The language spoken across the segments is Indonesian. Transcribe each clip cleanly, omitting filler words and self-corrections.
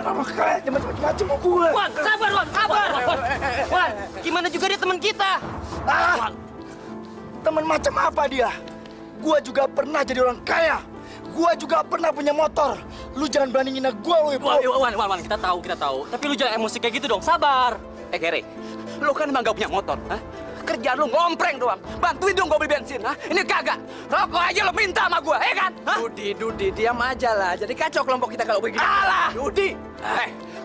orang kaya, jangan macam-macam sama gue. Wan, sabar Wan, sabar. Wan, gimana juga dia teman kita. Ah, teman macam apa dia? Gua juga pernah jadi orang kaya. Gua juga pernah punya motor. Lu jangan berani ngina gua, lu. Wan, kita tahu. Tapi lu jangan emosi kayak gitu dong, sabar. Gere, lu kan emang gak punya motor, ha? Kerjaan lu ngompreng doang. Bantuin dong gua beli bensin, ha? Ini kagak. Rokok aja lu minta sama gua, kan? Dudi, diam aja lah. Jadi kacau kelompok kita kalau begini. Alah, Dudi.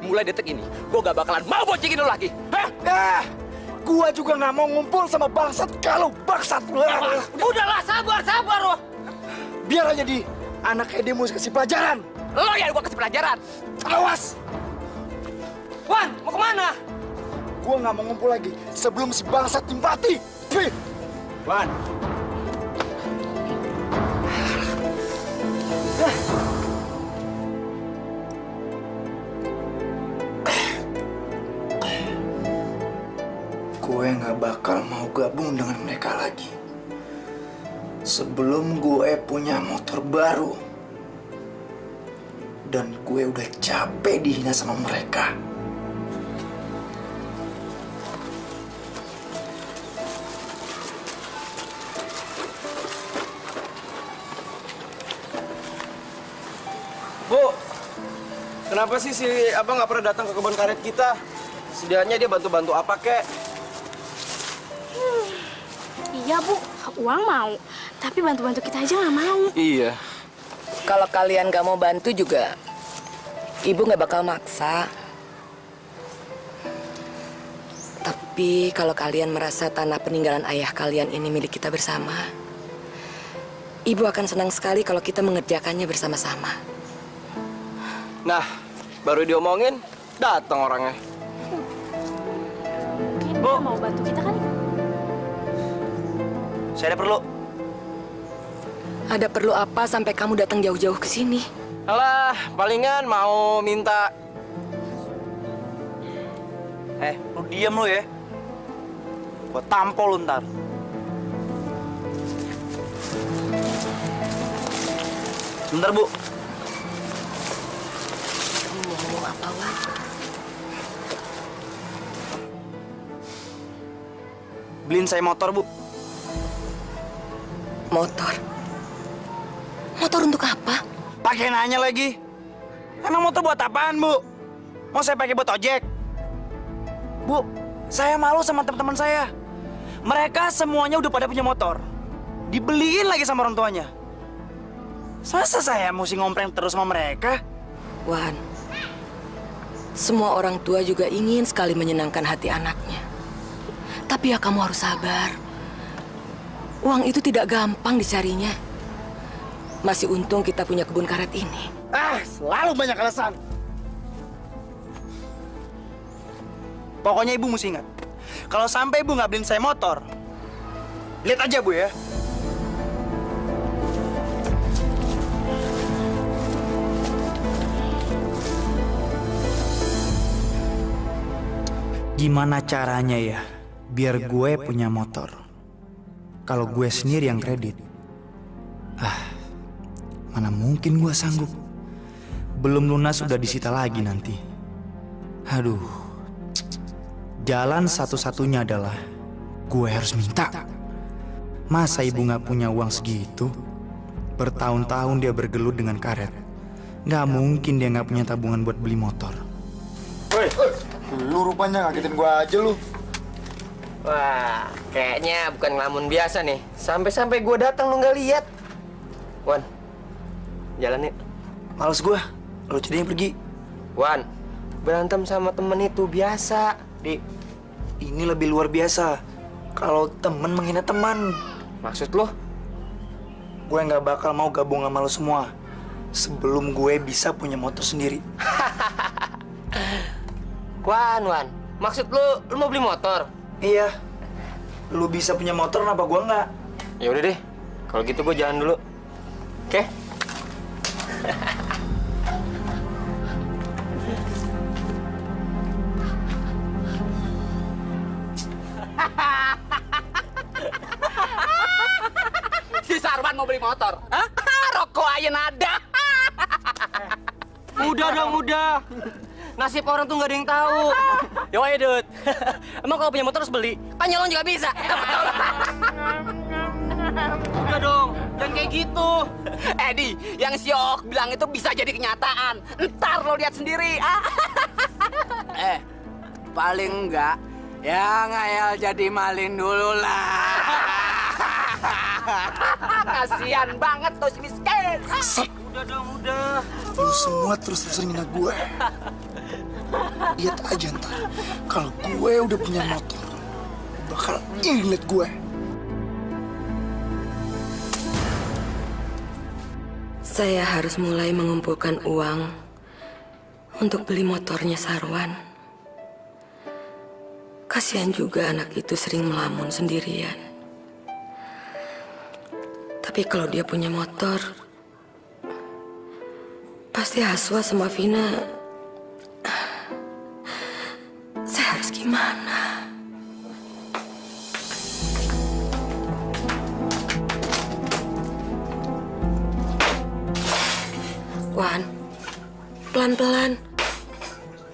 Mulai detik ini, gua gak bakalan mau boncengin lu lagi. Gua juga nggak mau ngumpul sama bangsat kalau bangsat lu. Udahlah, sabar lu. Biar aja di anak kayak dia mesti kasih pelajaran. Lo yang gua kasih pelajaran. Awas. Wan, mau kemana? Gua nggak mau ngumpul lagi sebelum si bangsat mati. Wan. Gue nggak bakal mau gabung dengan mereka lagi. Sebelum gue punya motor baru. Dan gue udah capek dihina sama mereka. Bu, kenapa sih si Abang nggak pernah datang ke kebun karet kita? Sedianya dia bantu-bantu apa, kek? Iya, Bu. Uang mau. Tapi bantu-bantu kita aja nggak mau. Iya. Kalau kalian gak mau bantu juga, Ibu gak bakal maksa. Tapi kalau kalian merasa tanah peninggalan ayah kalian ini milik kita bersama, Ibu akan senang sekali kalau kita mengerjakannya bersama-sama. Nah, baru diomongin, datang orangnya. Mungkin dia mau bantu kita kan? Saya ada perlu. Ada perlu apa sampai kamu datang jauh-jauh ke sini? Alah, palingan mau minta. Lu diem lu ya. Gua tampol lu ntar. Bentar, Bu. Kamu mau ngomong apa, Wan? Beliin saya motor, Bu. Motor? Motor untuk apa? Pakai nanya lagi. Emang motor buat apaan, Bu? Mau saya pakai buat ojek? Bu, saya malu sama teman-teman saya. Mereka semuanya udah pada punya motor. Dibeliin lagi sama orang tuanya. Masa saya mesti ngompreng terus sama mereka? Wan, semua orang tua juga ingin sekali menyenangkan hati anaknya. Tapi ya kamu harus sabar. Uang itu tidak gampang dicarinya. Masih untung kita punya kebun karet ini. Selalu banyak alasan. Pokoknya Ibu mesti ingat. Kalau sampai Ibu nggak beliin saya motor, lihat aja, Bu, ya. Gimana caranya ya biar gue punya motor? Kalau gue sendiri yang kredit. Mana mungkin gue sanggup. Belum lunas sudah disita lagi nanti. Aduh. Jalan satu-satunya adalah gue harus minta. Masa ibu nggak punya uang segitu? Bertahun-tahun dia bergelut dengan karet. Nggak mungkin dia nggak punya tabungan buat beli motor. Woi, lu rupanya ngagetin gua aja lu. Wah, kayaknya bukan ngelamun biasa nih. Sampai-sampai gue datang lu nggak lihat. Wan, jalan yuk. Males gue, lo jadinya pergi. Wan, berantem sama temen itu biasa. Ini lebih luar biasa. Kalau temen menghina teman. Maksud lo? Gue nggak bakal mau gabung sama lo semua sebelum gue bisa punya motor sendiri. Wan, maksud lo mau beli motor? Iya. Lu bisa punya motor, kenapa gue nggak? Ya udah deh, kalau gitu gue jalan dulu. Oke? Si Sarwan mau beli motor? Hah? Rokok aja nada. Udah dong, udah. Nasib orang tuh nggak ada yang tahu. Yo ayo, Dut. Emang kalau punya motor harus beli? Kan nyolong juga bisa. Udah dong, jangan kayak gitu. Di, yang si Ok bilang itu bisa jadi kenyataan. Ntar lo lihat sendiri. Paling enggak, ya ngayal jadi malin dulu lah. Kasian banget tuh si miskin. Udah dong, udah. Lu semua terus-terusan ngina gue. Lihat aja ntar, kalau gue udah punya motor, bakal inget gue. Saya harus mulai mengumpulkan uang untuk beli motornya Sarwan. Kasihan juga anak itu sering melamun sendirian. Tapi kalau dia punya motor, pasti Haswa sama Vina. Saya harus gimana? Wan, pelan-pelan.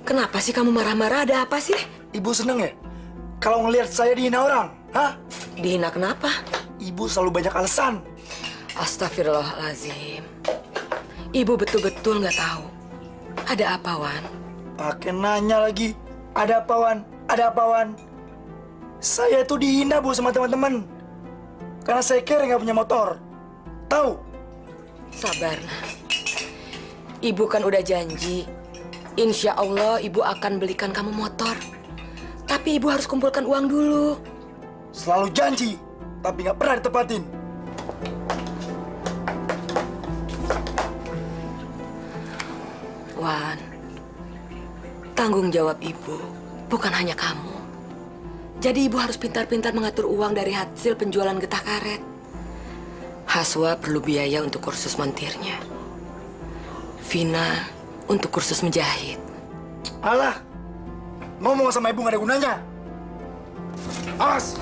Kenapa sih kamu marah-marah? Ada apa sih? Ibu seneng ya? Kalau ngelihat saya dihina orang, hah? Dihina kenapa? Ibu selalu banyak alasan. Astagfirullahaladzim. Ibu betul-betul nggak tahu. Ada apa, Wan? Pakai nanya lagi. Ada apa, Wan? Ada apa, Wan? Saya tuh dihina, Bu, sama teman-teman. Karena saya kira nggak punya motor. Tahu? Sabar, nah. Ibu kan udah janji. Insya Allah ibu akan belikan kamu motor. Tapi ibu harus kumpulkan uang dulu. Selalu janji, tapi nggak pernah ditepatin. Wan, tanggung jawab ibu bukan hanya kamu. Jadi ibu harus pintar-pintar mengatur uang dari hasil penjualan getah karet. Haswa perlu biaya untuk kursus montirnya. Vina untuk kursus menjahit. Alah, ngomong sama ibu nggak ada gunanya. Awas!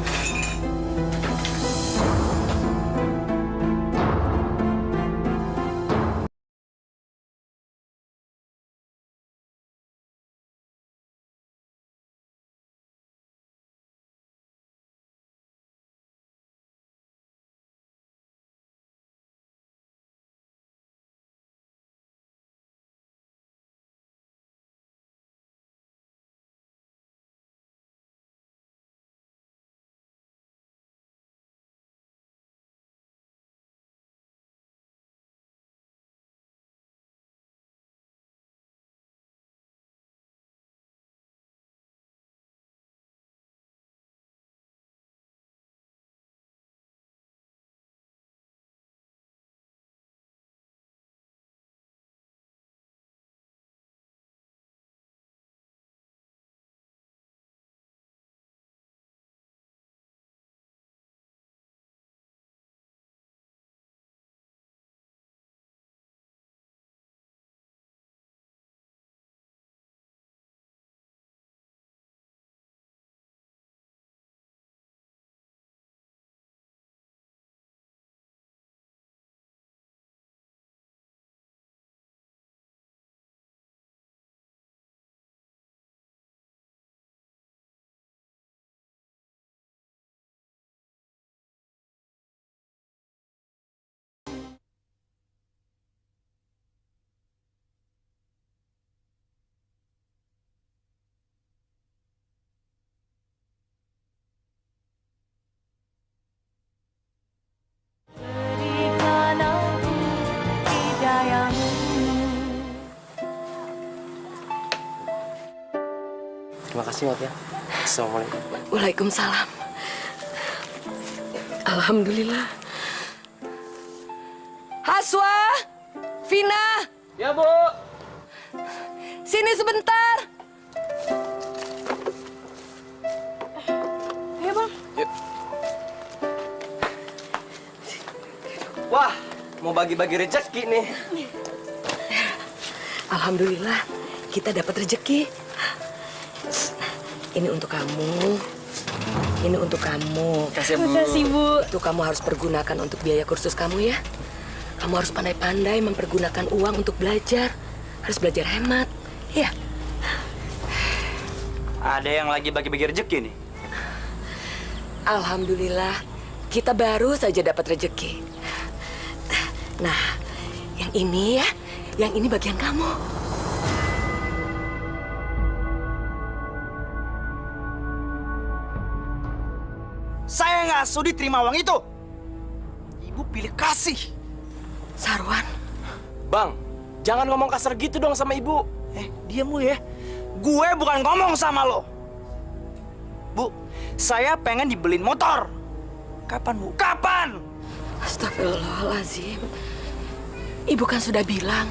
Terima kasih, Mat, ya. Assalamualaikum. Waalaikumsalam. Alhamdulillah. Haswa, Vina. Ya, Bu. Sini sebentar. Ayo, Bang. Wah, mau bagi-bagi rezeki nih. Alhamdulillah, kita dapat rezeki. Ini untuk kamu. Ini untuk kamu. Terima kasih, Bu. Itu kamu harus pergunakan untuk biaya kursus kamu ya. Kamu harus pandai-pandai mempergunakan uang untuk belajar. Harus belajar hemat. Ya. Ada yang lagi bagi-bagi rezeki nih. Alhamdulillah, kita baru saja dapat rezeki. Nah, yang ini ya, yang ini bagian kamu. Saya nggak sudi terima uang itu. Ibu pilih kasih. Sarwan, Bang, jangan ngomong kasar gitu dong sama ibu. Diam lu ya. Gue bukan ngomong sama lo. Bu, saya pengen dibeliin motor. Kapan, Bu? Kapan? astagfirullahaladzim. Ibu kan sudah bilang,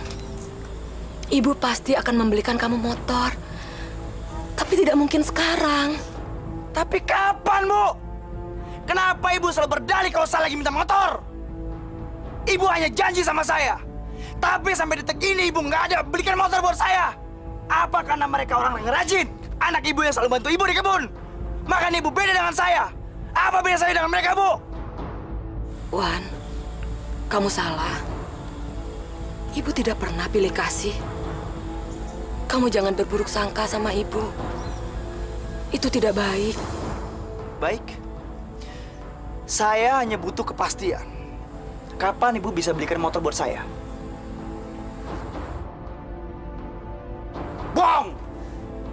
ibu pasti akan membelikan kamu motor. Tapi tidak mungkin sekarang. Tapi kapan, Bu? Kenapa Ibu selalu berdalih kalau saya lagi minta motor? Ibu hanya janji sama saya. Tapi sampai detik ini Ibu nggak ada belikan motor buat saya. Apa karena mereka orang yang rajin? Anak Ibu yang selalu bantu Ibu di kebun. Makanya Ibu beda dengan saya. Apa beda saya dengan mereka, Bu? Wan, kamu salah. Ibu tidak pernah pilih kasih. Kamu jangan berburuk sangka sama ibu. Itu tidak baik. Baik. Saya hanya butuh kepastian. Kapan Ibu bisa belikan motor buat saya? Bohong!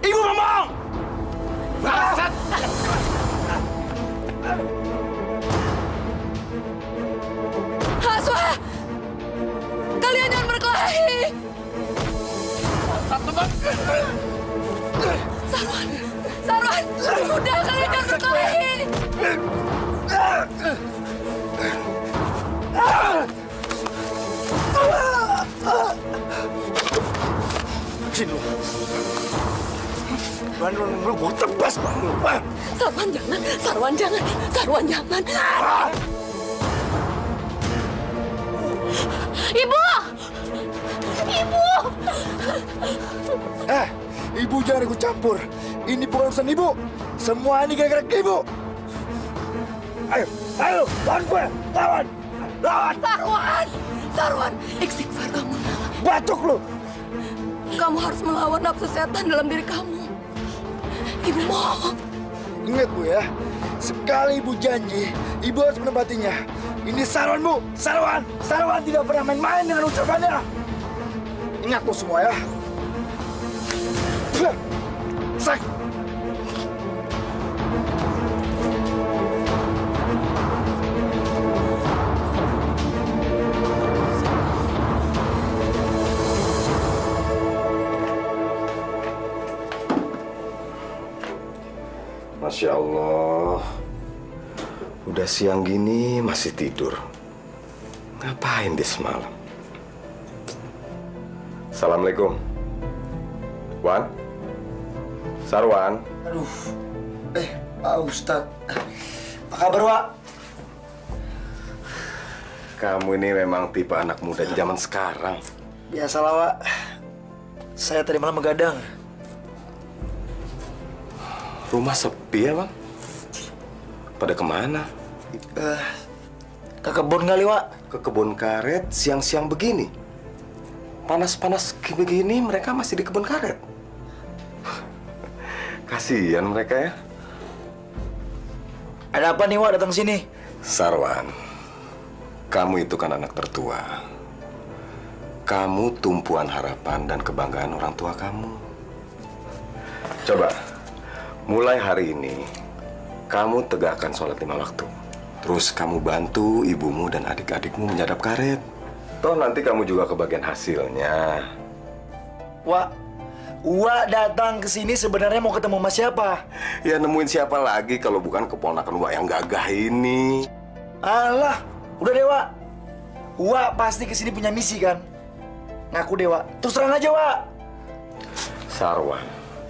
Ibu ngomong! Bangsat! Haswa! Kalian jangan berkelahi! Sarwan! Sarwan! Sudah, kalian jangan berkelahi! Sini lu. Lu gue tebas, Bang. Sarwan jangan! Sarwan jangan! Sarwan jangan! Ibu! Ibu! Ibu jangan ikut campur. Ini bukan urusan Ibu. Semua ini gara-gara Ibu. Ayo, ayo, lawan gue, lawan. Lawan. Sarwan! Sarwan! Istighfar kamu. Batuk lu. Kamu harus melawan nafsu setan dalam diri kamu. Ibu mohon. Ingat, Bu ya. Sekali Ibu janji, Ibu harus menepatinya. Ini Sarwan, Bu. Sarwan. Sarwan tidak pernah main-main dengan ucapannya. Ingat lu semua ya. Sak. Masya Allah, udah siang gini masih tidur. Ngapain dia semalam? Assalamualaikum. Wan? Sarwan? Aduh. Pak Ustadz. Apa kabar, Wak? Kamu ini memang tipe anak muda di zaman sekarang. Biasalah, Wak. Saya tadi malam begadang. Rumah sepi ya, Bang? Pada kemana? Ke kebun kali, Wak. Ke kebun karet siang-siang begini? Panas-panas begini mereka masih di kebun karet? Kasihan mereka ya. Ada apa nih, Wak, datang sini? Sarwan, kamu itu kan anak tertua. Kamu tumpuan harapan dan kebanggaan orang tua kamu. Coba, mulai hari ini, kamu tegakkan sholat 5 waktu. Terus kamu bantu ibumu dan adik-adikmu menyadap karet. Toh nanti kamu juga kebagian hasilnya. Wak datang ke sini sebenarnya mau ketemu sama siapa? Ya nemuin siapa lagi kalau bukan keponakan Wak yang gagah ini. Alah, udah deh, Wak. Wak pasti ke sini punya misi kan? Ngaku deh, Wak. Terus terang aja, Wak. Sarwan,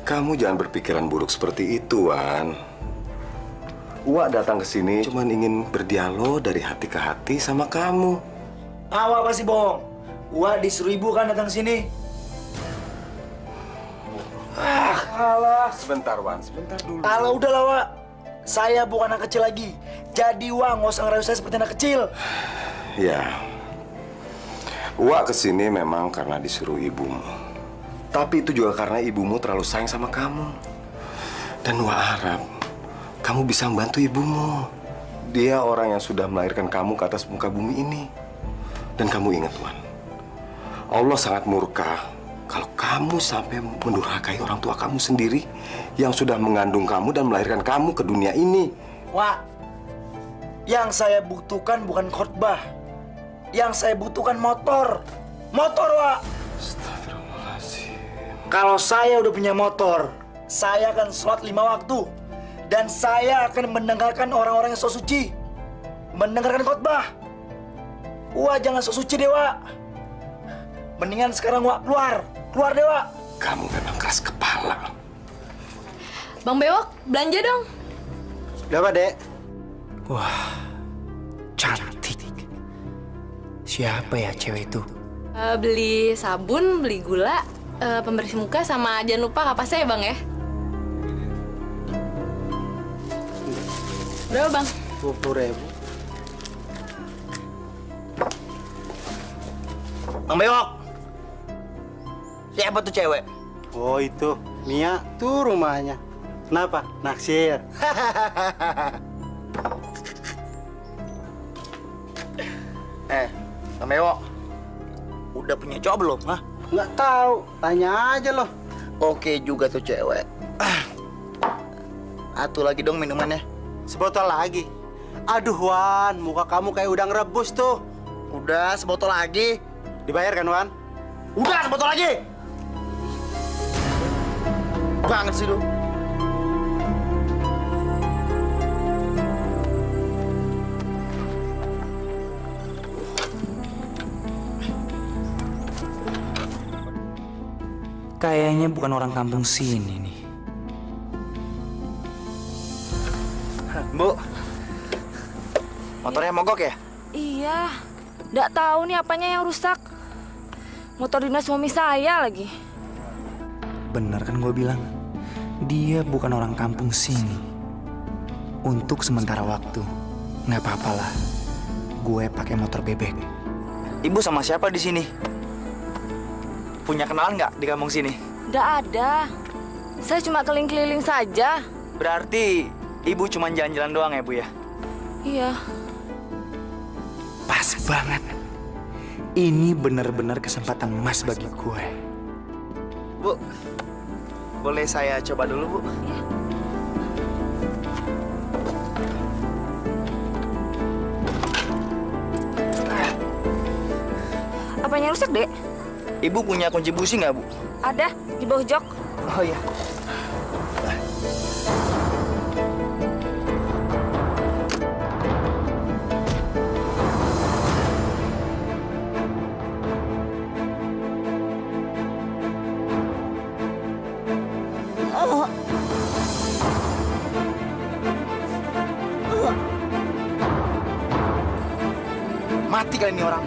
kamu jangan berpikiran buruk seperti itu, Wan. Wak datang ke sini cuma ingin berdialog dari hati ke hati sama kamu. Wak pasti bohong. Wak disuruh ibu kan datang sini. Alah, sebentar, Wan. Sebentar dulu. Alah, udahlah, Wak. Saya bukan anak kecil lagi. Jadi, Wak, nggak usah ngerayu saya seperti anak kecil. Ya, Wak kesini memang karena disuruh ibumu. Tapi itu juga karena ibumu terlalu sayang sama kamu. Dan Wak harap kamu bisa membantu ibumu. Dia orang yang sudah melahirkan kamu ke atas muka bumi ini. Dan kamu ingat, Wan, Allah sangat murka kalau kamu sampai mendurhakai orang tua kamu sendiri yang sudah mengandung kamu dan melahirkan kamu ke dunia ini. Wak, yang saya butuhkan bukan khotbah. Yang saya butuhkan motor. Motor, Wak. Astagfirullahaladzim. Kalau saya udah punya motor, saya akan sholat 5 waktu. Dan saya akan mendengarkan orang-orang yang sok suci. Mendengarkan khotbah. Wak, jangan sok suci deh, Wak. Mendingan sekarang Wak keluar. Keluar deh, Wak. Kamu memang keras kepala. Bang Bewok, belanja dong. Berapa, Dek? Wah, cantik. Siapa ya cewek itu? Beli sabun, beli gula, pembersih muka, sama jangan lupa kapasnya ya Bang ya. Berapa Bang? 20.000. Bang Bewok. Siapa tuh cewek? Oh itu, Mia tuh rumahnya. Kenapa? Naksir. Bang Bewok. Udah punya cowok belum? Hah? Nggak tahu, tanya aja loh. Oke juga tuh cewek. Atu lagi dong minumannya. Sebotol lagi. Aduh Wan, muka kamu kayak udang rebus tuh. Udah, sebotol lagi. Dibayar kan Wan? Udah, sebotol lagi. Banget sih lu. Kayaknya bukan orang kampung sini nih. Bu, motornya mogok ya? Iya, nggak tahu nih apanya yang rusak. Motor dinas suami saya lagi. Bener kan gue bilang? Dia bukan orang kampung sini. Untuk sementara waktu, nggak apa-apa lah. Gue pakai motor bebek. Ibu sama siapa di sini? Punya kenalan nggak di kampung sini? Nggak ada. Saya cuma keliling-keliling saja. Berarti ibu cuma jalan-jalan doang ya, Bu ya? Iya. Pas banget. Ini bener-bener kesempatan emas bagi gue. Bu, boleh saya coba dulu, Bu? Iya. Apanya rusak, Dek? Ibu punya kunci busi nggak, Bu? Ada, di bawah jok. Oh iya. Mati kali ini orang.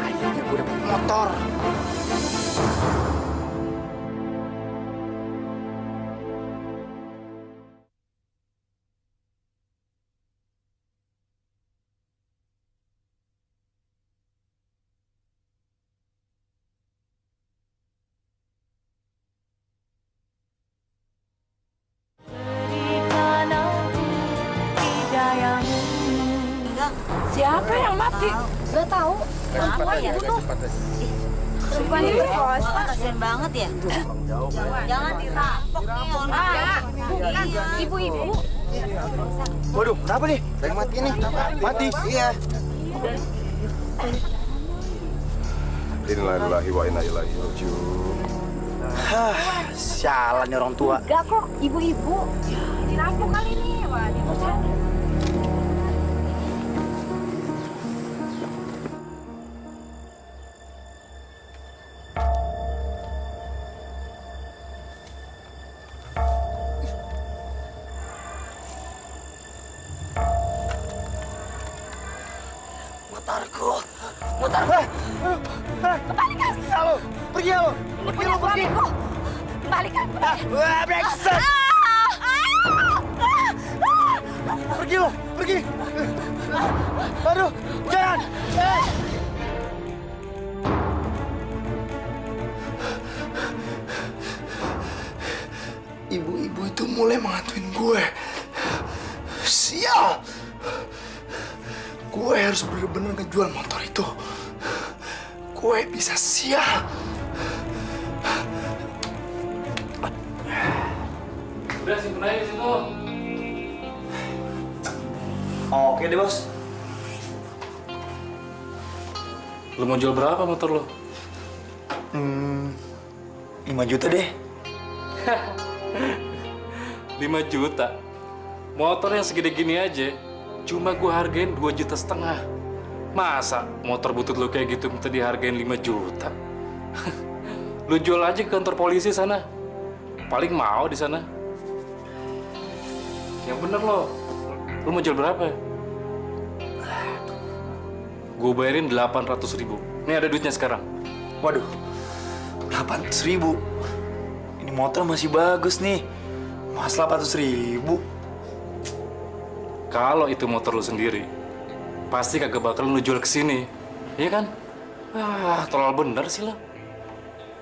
Akhirnya gue dapet motor. Siapa yang mati? Gak tahu. Perempuan ya? Perempuan itu puasa. Kasian banget ya. Jangan dirampok nih orang. Ibu-ibu. Waduh, kenapa nih? Yang mati nih. Mati? Iya. Innalillahi wa inna ilaihi raji'un. Sialan nih orang tua. Gak kok, ibu-ibu. Dirampok kali ini. Wah, dibosan. Motorku. Kembalikan. Pergi lo. Ini punya suamiku. Kembalikan. Wah, brengsek. Pergi lo, pergi. Aduh, jangan. Ibu mulai mengantuin gue. Sial! Gue harus bener-bener ngejual motor itu. Gue bisa sial. Udah simpen aja di situ. Oke deh, Bos. Lu mau jual berapa motor lo? 5 juta deh. 5 juta? Motor yang segede gini aja, cuma gua hargain 2,5 juta. Masa motor butut lu kayak gitu minta dihargain 5 juta? Lu jual aja ke kantor polisi sana. Paling mau di sana. Yang bener lo. Lu mau jual berapa? Gue bayarin 800.000. Nih ada duitnya sekarang. Waduh, 800.000. Ini motor masih bagus nih. Mas 800.000. Kalau itu motor lu sendiri, pasti kagak bakal lu jual ke sini. Iya kan? Ah, terlalu bener sih lo.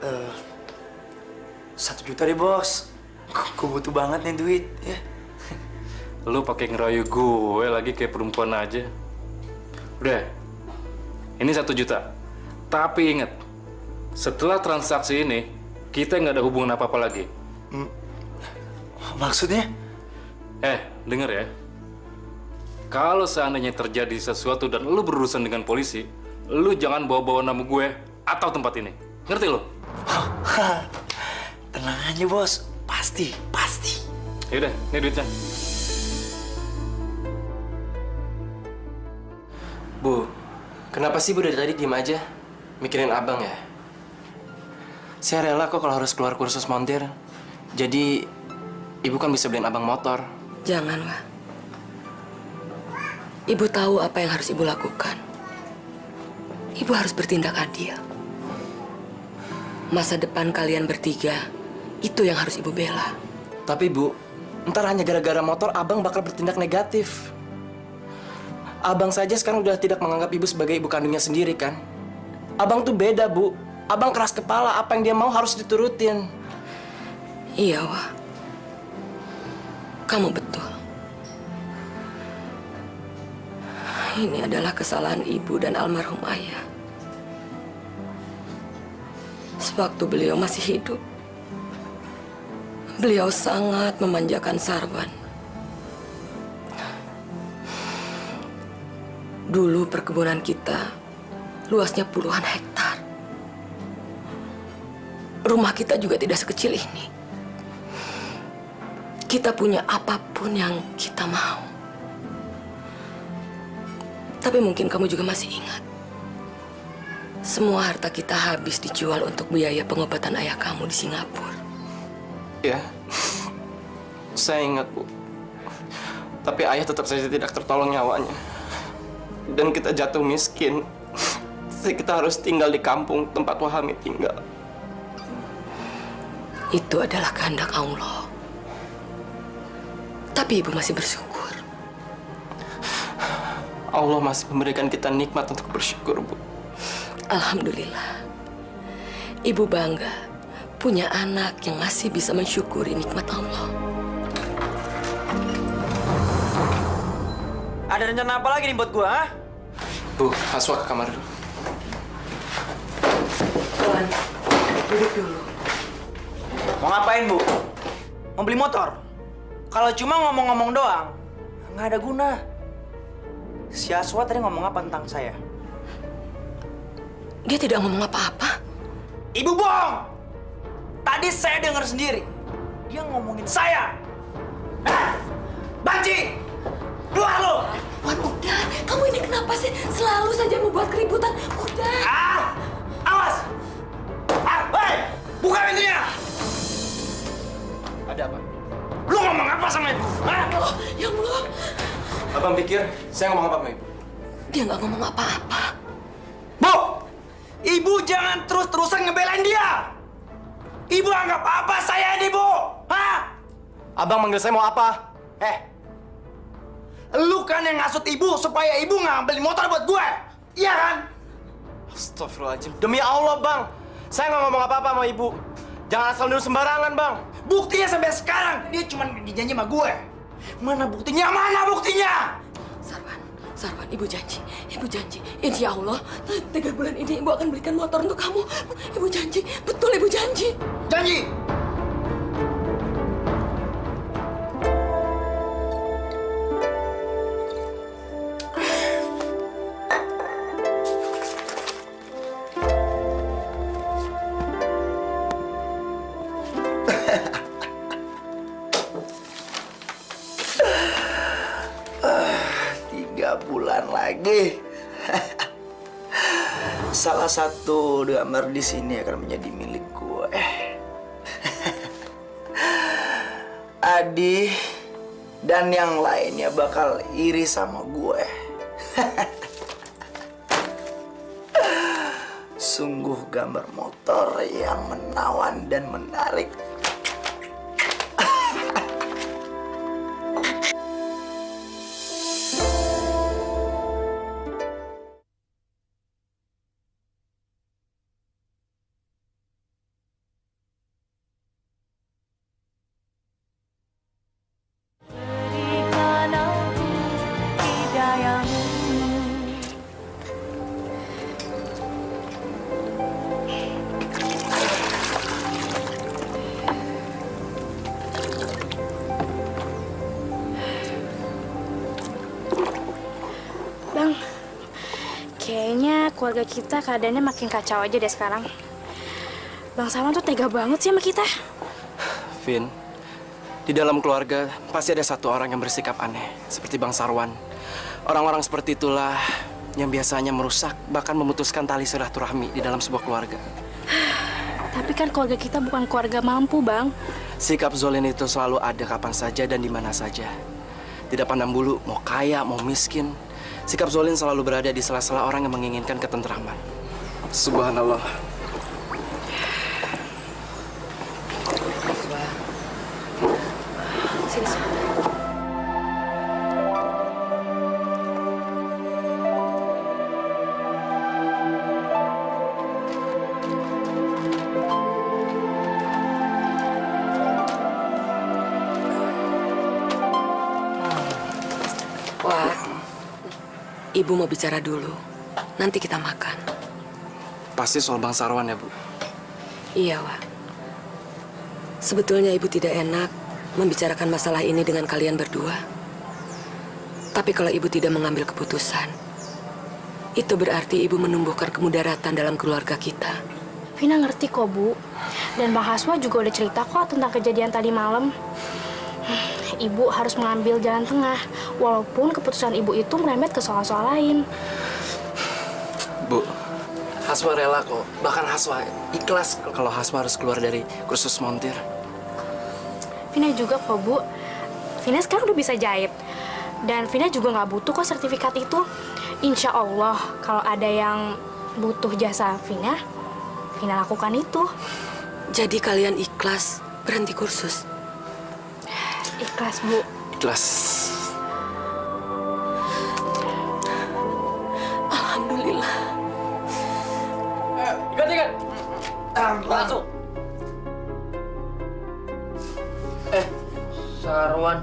1 juta deh, Bos. Gue butuh banget nih duit, ya. Lu pakai ngerayu gue lagi kayak perempuan aja. Udah, ini 1 juta. Tapi ingat, setelah transaksi ini, kita nggak ada hubungan apa-apa lagi. Maksudnya? Denger ya. Kalau seandainya terjadi sesuatu dan lu berurusan dengan polisi, lu jangan bawa-bawa nama gue atau tempat ini. Ngerti lu? Tenang aja, Bos. Pasti. Yaudah, ini duitnya. Bu, kenapa sih Bu dari tadi diem aja? Mikirin abang ya? Saya rela kok kalau harus keluar kursus montir. Jadi, ibu kan bisa beliin abang motor. Jangan, Wah. Ibu tahu apa yang harus ibu lakukan. Ibu harus bertindak adil. Masa depan kalian bertiga, itu yang harus ibu bela. Tapi Bu, ntar hanya gara-gara motor abang bakal bertindak negatif. Abang saja sekarang udah tidak menganggap ibu sebagai ibu kandungnya sendiri kan? Abang tuh beda, Bu. Abang keras kepala, apa yang dia mau harus diturutin. Iya, Wah. Kamu betul. Ini adalah kesalahan ibu dan almarhum ayah. Sewaktu beliau masih hidup, beliau sangat memanjakan Sarwan. Dulu perkebunan kita luasnya puluhan hektar. Rumah kita juga tidak sekecil ini. Kita punya apapun yang kita mau. Tapi mungkin kamu juga masih ingat. Semua harta kita habis dijual untuk biaya pengobatan ayah kamu di Singapura. Ya, saya ingat, Bu. Tapi ayah tetap saja tidak tertolong nyawanya. Dan kita jatuh miskin. Kita harus tinggal di kampung tempat Wahami tinggal. Itu adalah kehendak Allah. Tapi ibu masih bersyukur. Allah masih memberikan kita nikmat untuk bersyukur, Bu. Alhamdulillah. Ibu bangga punya anak yang masih bisa mensyukuri nikmat Allah. Ada rencana apa lagi nih buat gua, ha? Bu, Haswa ke kamar dulu. Tuan, duduk dulu. Mau ngapain, Bu? Mau beli motor? Kalau cuma ngomong-ngomong doang, nggak ada guna. Si Aswa tadi ngomong apa tentang saya? Dia tidak ngomong apa-apa. Ibu bohong! Tadi saya dengar sendiri. Dia ngomongin saya. Banci! Keluar lo! Wan, udah. Kamu ini kenapa sih? Selalu saja membuat keributan. Udah. Awas! Hei! Buka pintunya! Ada apa? Lu ngomong apa sama ibu? Ya Allah. Abang pikir saya ngomong apa sama ibu? Dia nggak ngomong apa-apa. Bu! Ibu jangan terus-terusan ngebelain dia! Ibu anggap apa saya ini, Bu? Hah? Abang manggil saya mau apa? Lu kan yang ngasut ibu supaya ibu ngambilin motor buat gue. Iya kan? Astagfirullahaladzim. Demi Allah, Bang. Saya nggak ngomong apa-apa sama ibu. Jangan asal nuduh sembarangan, Bang. Buktinya sampai sekarang dia cuma janji sama gue. Mana buktinya? Mana buktinya? Sarwan, Ibu janji. Insya Allah, 3 bulan ini Ibu akan belikan motor untuk kamu. Ibu janji, betul Ibu janji. Janji! Lagi. Salah satu gambar di sini akan menjadi milik gue. Adi dan yang lainnya bakal iri sama gue. Sungguh gambar motor yang menawan dan menarik. Bang, kayaknya keluarga kita keadaannya makin kacau aja deh sekarang. Bang Sarwan tuh tega banget sih sama kita. Vin, di dalam keluarga pasti ada satu orang yang bersikap aneh, seperti Bang Sarwan. Orang-orang seperti itulah yang biasanya merusak, bahkan memutuskan tali silaturahmi di dalam sebuah keluarga. Tapi kan keluarga kita bukan keluarga mampu, Bang. Sikap Zolin itu selalu ada kapan saja dan di mana saja. Tidak pandang bulu, mau kaya, mau miskin. Sikap Zolin selalu berada di sela-sela orang yang menginginkan ketentraman. Subhanallah. Sini. Wah, Ibu mau bicara dulu. Nanti kita makan. Pasti soal Bang Sarwan ya, Bu? Iya, Wak. Sebetulnya Ibu tidak enak membicarakan masalah ini dengan kalian berdua. Tapi kalau Ibu tidak mengambil keputusan, itu berarti Ibu menumbuhkan kemudaratan dalam keluarga kita. Vina ngerti kok, Bu. Dan Bang Haswa juga udah cerita kok tentang kejadian tadi malam. Ibu harus mengambil jalan tengah, walaupun keputusan Ibu itu merembet ke soal-soal lain. Bu, Haswa rela kok. Bahkan Haswa ikhlas kalau Haswa harus keluar dari kursus montir. Vina juga kok, Bu. Vina sekarang udah bisa jahit. Dan Vina juga nggak butuh kok sertifikat itu. Insya Allah, kalau ada yang butuh jasa Vina lakukan itu. Jadi kalian ikhlas berhenti kursus? Ikhlas, Bu. Ikhlas. Alhamdulillah. Ikat. Langsung. Sarwan.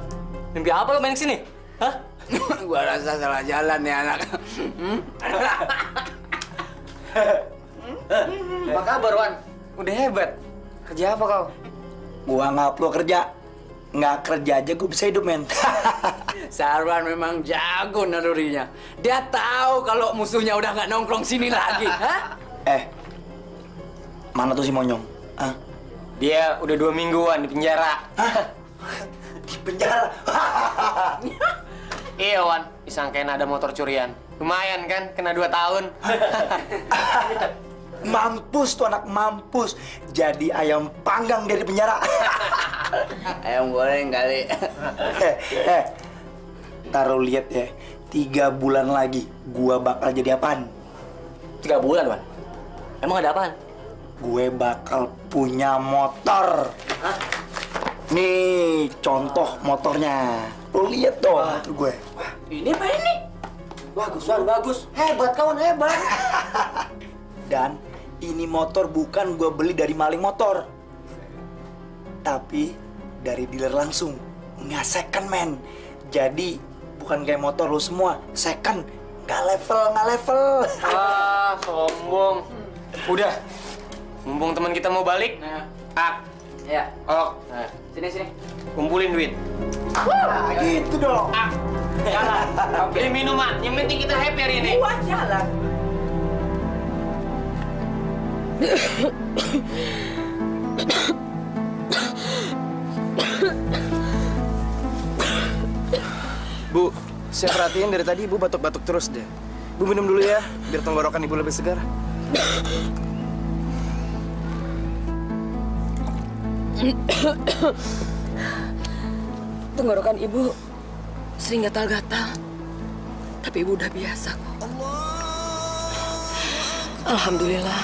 Mimpi apa lo main kesini? Hah? Gua rasa salah jalan nih anak. Apa kabar, Wan? Udah hebat. Kerja apa kau? Gua nggak perlu kerja. Nggak kerja aja gue bisa hidup, men. Sarwan memang jago nalurinya. Dia tahu kalau musuhnya udah nggak nongkrong sini lagi. Hah? Mana tuh si Monyong? Hah? Dia udah 2 mingguan di penjara. Di penjara? Iya, Wan. Disangkain ada motor curian. Lumayan kan? Kena 2 tahun. Mampus tuh anak, mampus. Jadi ayam panggang dari penjara. Ayam goreng kali. Taruh lihat ya, 3 bulan lagi gua bakal jadi apaan? 3 bulan, Wan? Emang ada apaan? Gue bakal punya motor. Hah? Nih, contoh motornya. Lu lihat dong motor gue. Ini apa ini? Bagus, Wan, bagus. Hebat, kawan, hebat. Dan ini motor bukan gue beli dari maling motor. Tapi dari dealer langsung, nggak second man. Jadi bukan kayak motor lu semua, second, nggak level. Ah, sombong. Udah, mumpung teman kita mau balik, Ya. Sini. kumpulin duit. Nah, gitu dong. Jalan, beli minuman. Yang penting kita happy hari ini. Wah, jalan. Bu, saya perhatiin dari tadi Ibu batuk-batuk terus deh. Bu minum dulu ya, biar tenggorokan Ibu lebih segar. Tenggorokan ibu sering gatal-gatal. Tapi ibu udah biasa kok. Alhamdulillah.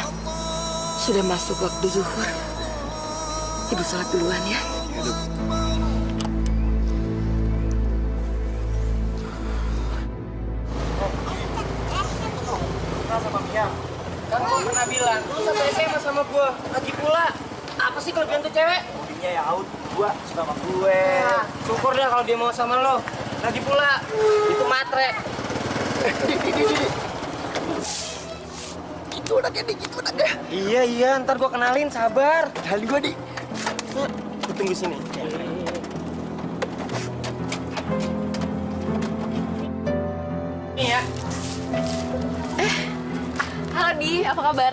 Sudah masuk waktu zuhur. Ibu sholat duluan ya. Sama Mia. Kan gua pernah bilang, lu satu SMA sama gua. Lagi pula, apa sih kelebihan tuh cewek? Bodinya ya out, gua suka sama gue. Nah, syukur dah kalau dia mau sama lo. Lagi pula, itu matre. Gitu anaknya nih, gitu anaknya. Iya, ntar gua kenalin, sabar. Kenalin gua nih. Gua tunggu sini. Nih ya. Halo Di, apa kabar?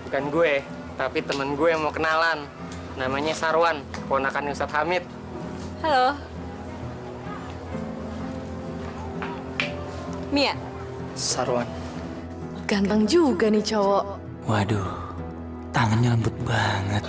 Bukan gue, tapi temen gue yang mau kenalan. Namanya Sarwan, ponakan Ustadz Hamid. Halo. Mia. Sarwan. Ganteng juga nih cowok. Waduh, tangannya lembut banget.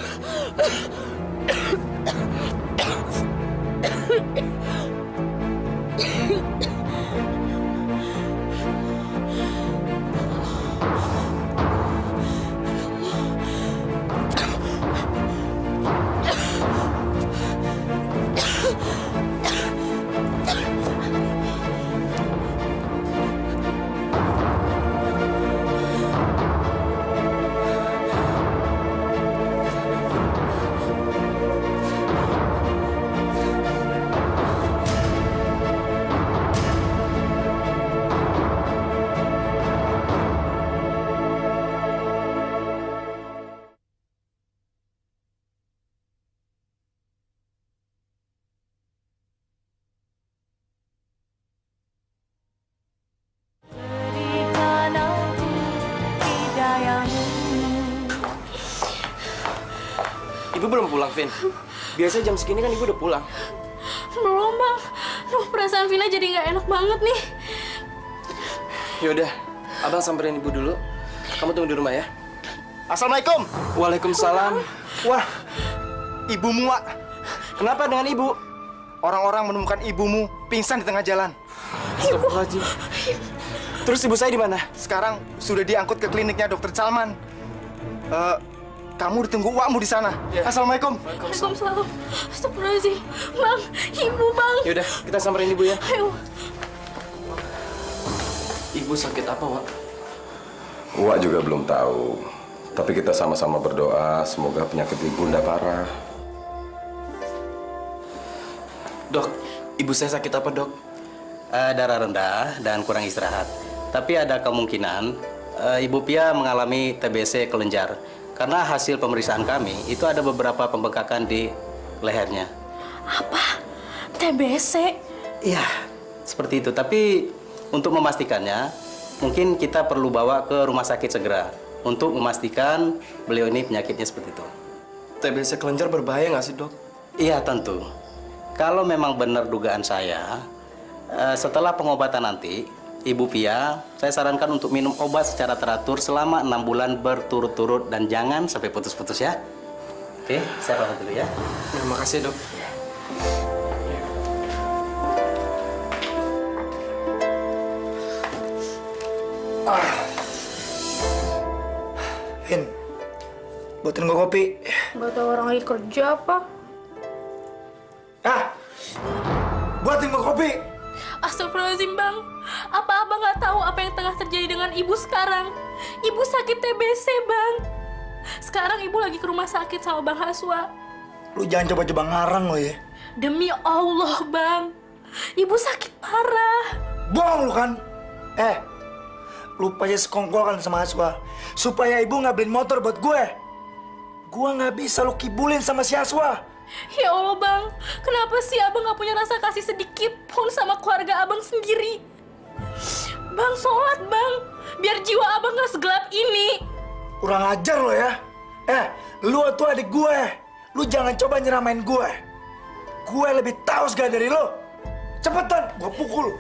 Ibu belum pulang, Vin. Biasa jam segini kan ibu udah pulang. Belum bang. Duh, perasaan Vina jadi nggak enak banget nih. Yaudah, abang samperin ibu dulu. Kamu tunggu di rumah ya. Assalamualaikum. Waalaikumsalam. Wah, ibumu, Wak. Kenapa dengan ibu? Orang-orang menemukan ibumu pingsan di tengah jalan. Astagfirullahaladzim. Terus ibu saya di mana? Sekarang sudah diangkut ke kliniknya Dokter Salman. Kamu ditunggu Wakmu di sana. Assalamualaikum. Waalaikumsalam. Astagfirullahaladzim. Bang, ibu bang. Yaudah, kita samperin ibu ya. Ayo. Ibu sakit apa, Wak? Wak juga belum tahu. Tapi kita sama-sama berdoa semoga penyakit ibu tidak parah. Dok, ibu saya sakit apa, Dok? Darah rendah dan kurang istirahat. Tapi ada kemungkinan Ibu Pia mengalami TBC kelenjar. Karena hasil pemeriksaan kami, itu ada beberapa pembengkakan di lehernya. Apa? TBC? Iya, seperti itu. Tapi untuk memastikannya, mungkin kita perlu bawa ke rumah sakit segera. Untuk memastikan beliau ini penyakitnya seperti itu. TBC kelenjar berbahaya nggak sih, Dok? Iya, tentu. Kalau memang benar dugaan saya, setelah pengobatan nanti, Ibu Pia, saya sarankan untuk minum obat secara teratur selama 6 bulan berturut-turut dan jangan sampai putus-putus ya. Oke, saya pamit dulu ya. Terima kasih, Dok. Vin, buatin gua kopi. Gak tau orang lagi kerja apa. Buatin gua kopi. Astagfirullahaladzim bang. Apa abang nggak tahu apa yang tengah terjadi dengan ibu sekarang? Ibu sakit TBC bang. Sekarang ibu lagi ke rumah sakit sama bang Haswa. Lu jangan coba-coba ngarang lo ya. Demi Allah, Bang. Ibu sakit parah. Bohong lu kan? Lu pasti sekongkol kan sama Aswa supaya ibu nggak beliin motor buat gue. Gue nggak bisa lu kibulin sama si Aswa. Ya Allah, Bang. Kenapa sih Abang nggak punya rasa kasih sedikit pun sama keluarga Abang sendiri? Bang, sholat, Bang. Biar jiwa Abang nggak segelap ini. Kurang ajar lo ya. Lu tuh adik gue. Lu jangan coba nyeramain gue. Gue lebih tahu segala dari lo. Cepetan, gue pukul.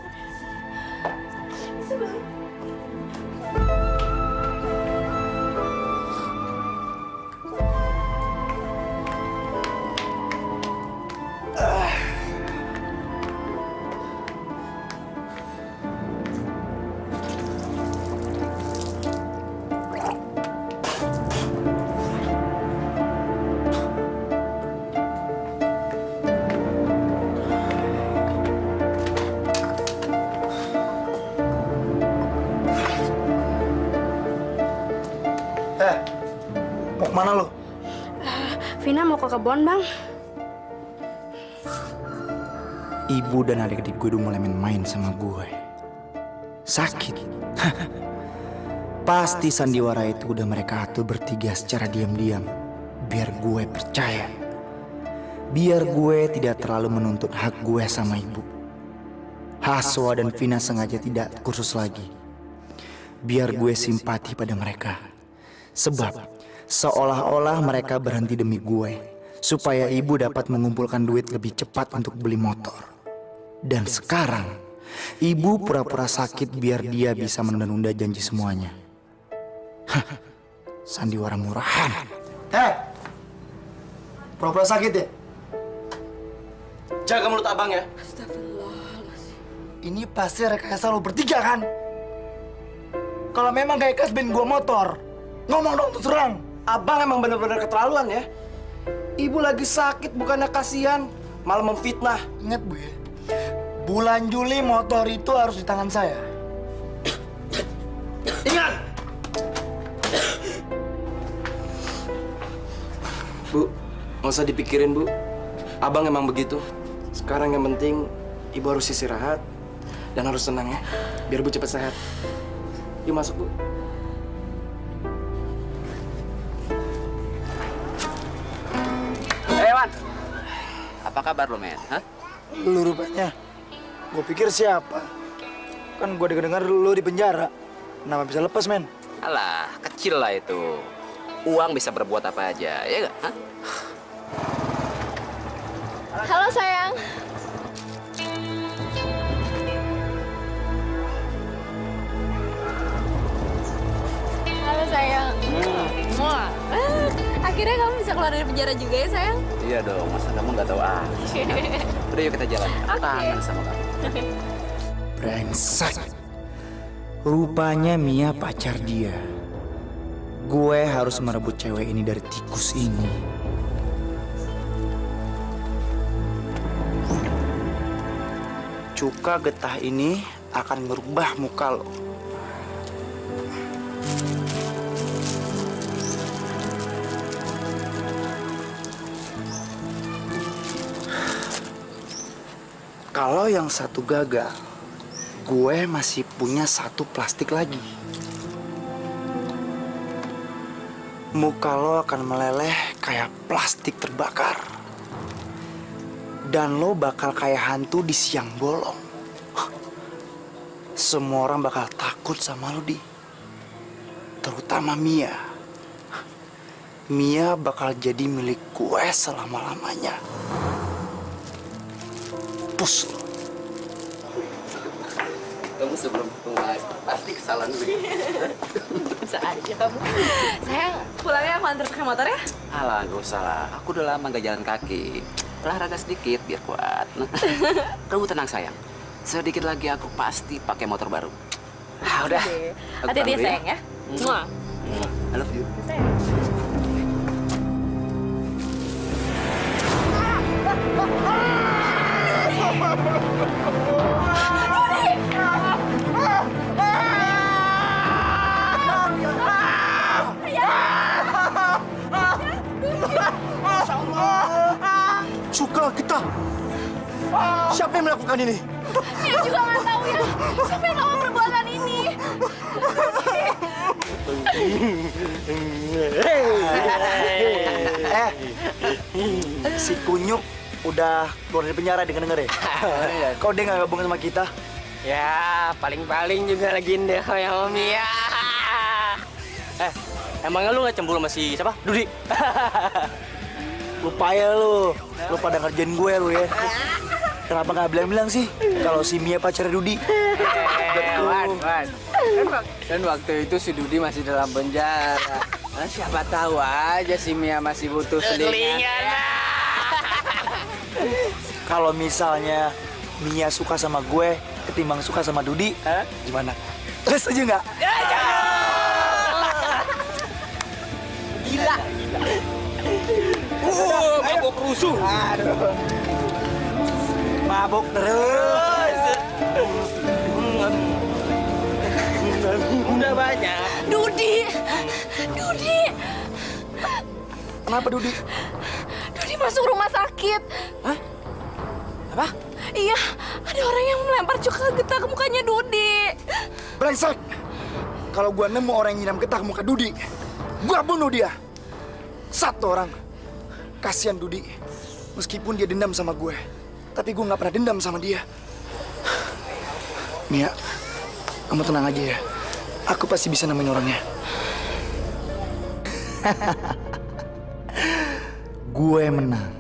Mau kemana lo? Vina mau ke kebun, Bang. Ibu dan adik-adik gue udah mulai main sama gue. Sakit. Pasti sandiwara itu udah mereka atur bertiga secara diam-diam. Biar gue percaya. Biar gue tidak terlalu menuntut hak gue sama ibu. Haswa dan Vina sengaja tidak kursus lagi. Biar gue simpati pada mereka. Sebab seolah-olah mereka berhenti demi gue. Supaya ibu dapat mengumpulkan duit lebih cepat untuk beli motor. Dan sekarang, ibu pura-pura sakit biar dia bisa menunda-nunda janji semuanya. Sandiwara murahan. Pura-pura sakit ya? Jaga mulut Abang ya. Ini pasti rekayasa lo bertiga kan? Kalau memang kayak kasbin gua motor, ngomong dong terus terang. Abang emang bener-bener keterlaluan ya. Ibu lagi sakit bukannya kasihan, malah memfitnah. Ingat Bu ya, bulan Juli motor itu harus di tangan saya. Ingat! Bu, nggak usah dipikirin Bu. Abang emang begitu. Sekarang yang penting ibu harus istirahat dan harus tenang ya, biar Bu cepat sehat. Yuk masuk Bu. Wan, apa kabar lo, men? Hah? Lu rupanya. Gue pikir siapa? Kan gue dengar lu di penjara. Kenapa bisa lepas, men? Alah, kecil lah itu. Uang bisa berbuat apa aja, ya nggak? Hah? Halo, sayang. Halo, sayang. Wah. Akhirnya kamu bisa keluar dari penjara juga ya, sayang? Iya dong, masa kamu nggak tahu Udah yuk kita jalan. Kangen sama kamu. Brengsek. Rupanya Mia pacar dia. Gue harus merebut cewek ini dari tikus ini. Cuka getah ini akan merubah muka lo. Kalau yang satu gagal, gue masih punya satu plastik lagi. Muka lo akan meleleh kayak plastik terbakar. Dan lo bakal kayak hantu di siang bolong. Semua orang bakal takut sama lo, Di. Terutama Mia. Mia bakal jadi milik gue selama-lamanya. Pus lo. Kamu sebelum ketemu pasti kesalahan dulu. Bisa aja kamu. Sayang, pulangnya aku antar pakai motor ya? Alah, gak usah lah. Aku udah lama gak jalan kaki. Olahraga sedikit biar kuat. Kamu tenang sayang. Sedikit lagi aku pasti pakai motor baru. Ah, udah. Hati-hati ya, sayang ya. Muah. I love you. Masya Allah. Siapa yang melakukan ini? Mia juga nggak tahu ya. Siapa yang melakukan perbuatan ini? Si Kunyuk udah keluar dari penjara denger ya? Kok dia nggak gabung sama kita? Ya, paling-paling juga lagi ndeh yang Mia. Emangnya lu nggak cemburu sama si siapa? Dudi? Lupa ya lu pada ngerjain gue lu ya. Kenapa nggak bilang-bilang sih kalau si Mia pacar Dudi? Wan. Kan waktu itu si Dudi masih dalam penjara. Nah, siapa tahu aja si Mia masih butuh selingan. Kalau misalnya Mia suka sama gue ketimbang suka sama Dudi, gimana? Lu setuju nggak? Gila. Mabok rusuh. Mabok terus. Udah banyak. Dudi. Kenapa Dudi? Dudi masuk rumah sakit. Hah? Apa? Iya, ada orang yang melempar cuka getah ke mukanya Dudi. Brengsek! Kalau gua nemu orang yang nyiram getah ke muka Dudi, gua bunuh dia. Satu orang. Kasihan Dudi. Meskipun dia dendam sama gue, tapi gue nggak pernah dendam sama dia. Mia, kamu tenang aja ya. Aku pasti bisa nemuin orangnya. Gue menang.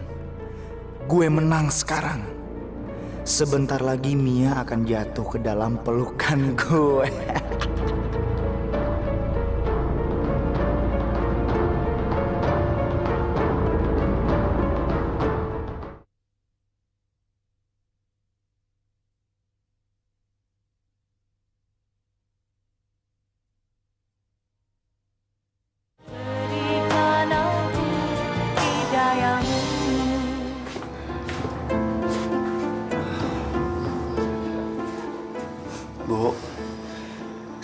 Gue menang sekarang. Sebentar lagi Mia akan jatuh ke dalam pelukan gue. Bu,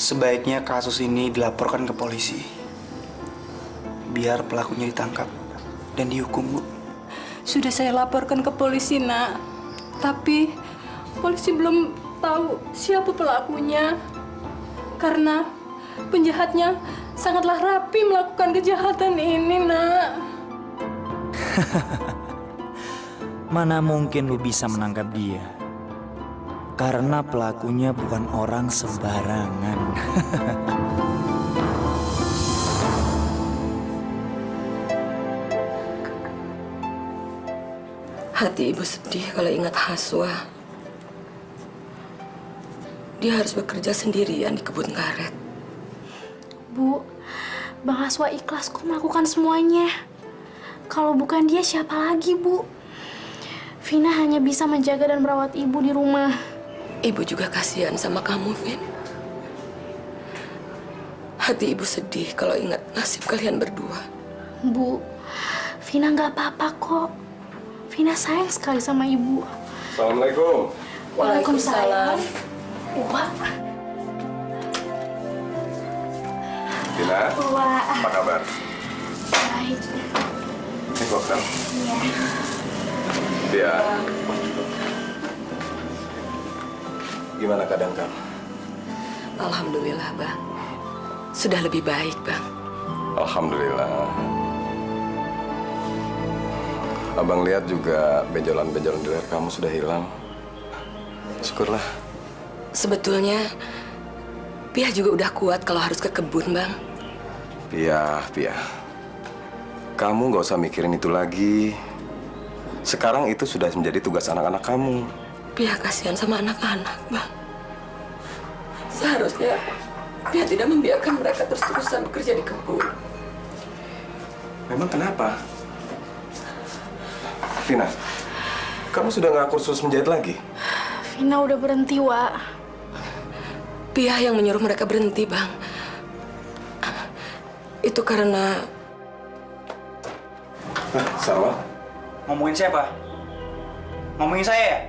sebaiknya kasus ini dilaporkan ke polisi. Biar pelakunya ditangkap dan dihukum, Bu. Sudah saya laporkan ke polisi, Nak. Tapi polisi belum tahu siapa pelakunya. Karena penjahatnya sangatlah rapi melakukan kejahatan ini, Nak. Mana mungkin lu bisa menangkap dia? Karena pelakunya bukan orang sembarangan. Hati ibu sedih kalau ingat Haswa. Dia harus bekerja sendirian di kebun karet. Bu, Bang Haswa ikhlas kok melakukan semuanya. Kalau bukan dia siapa lagi, Bu? Vina hanya bisa menjaga dan merawat ibu di rumah. Ibu juga kasihan sama kamu, Vin. Hati ibu sedih kalau ingat nasib kalian berdua. Bu, Vina nggak apa-apa kok. Vina sayang sekali sama ibu. Assalamualaikum. Waalaikumsalam. Wah. Vina, Wah. apa kabar? Baik. Ini koktel. Iya. Dia. Gimana keadaan kamu? Alhamdulillah, Bang. Sudah lebih baik, Bang. Alhamdulillah. Abang lihat juga benjolan-benjolan di leher kamu sudah hilang. Syukurlah. Sebetulnya, Pia juga udah kuat kalau harus ke kebun, Bang. Pia. Kamu nggak usah mikirin itu lagi. Sekarang itu sudah menjadi tugas anak-anak kamu. Pia kasihan sama anak-anak, Bang. Seharusnya Pia tidak membiarkan mereka terus-terusan bekerja di kebun. Memang kenapa? Vina, kamu sudah nggak kursus menjahit lagi? Vina udah berhenti, Wak. Pia yang menyuruh mereka berhenti, Bang. Itu karena... Sarwa? Ngomongin siapa? Ngomongin saya ya?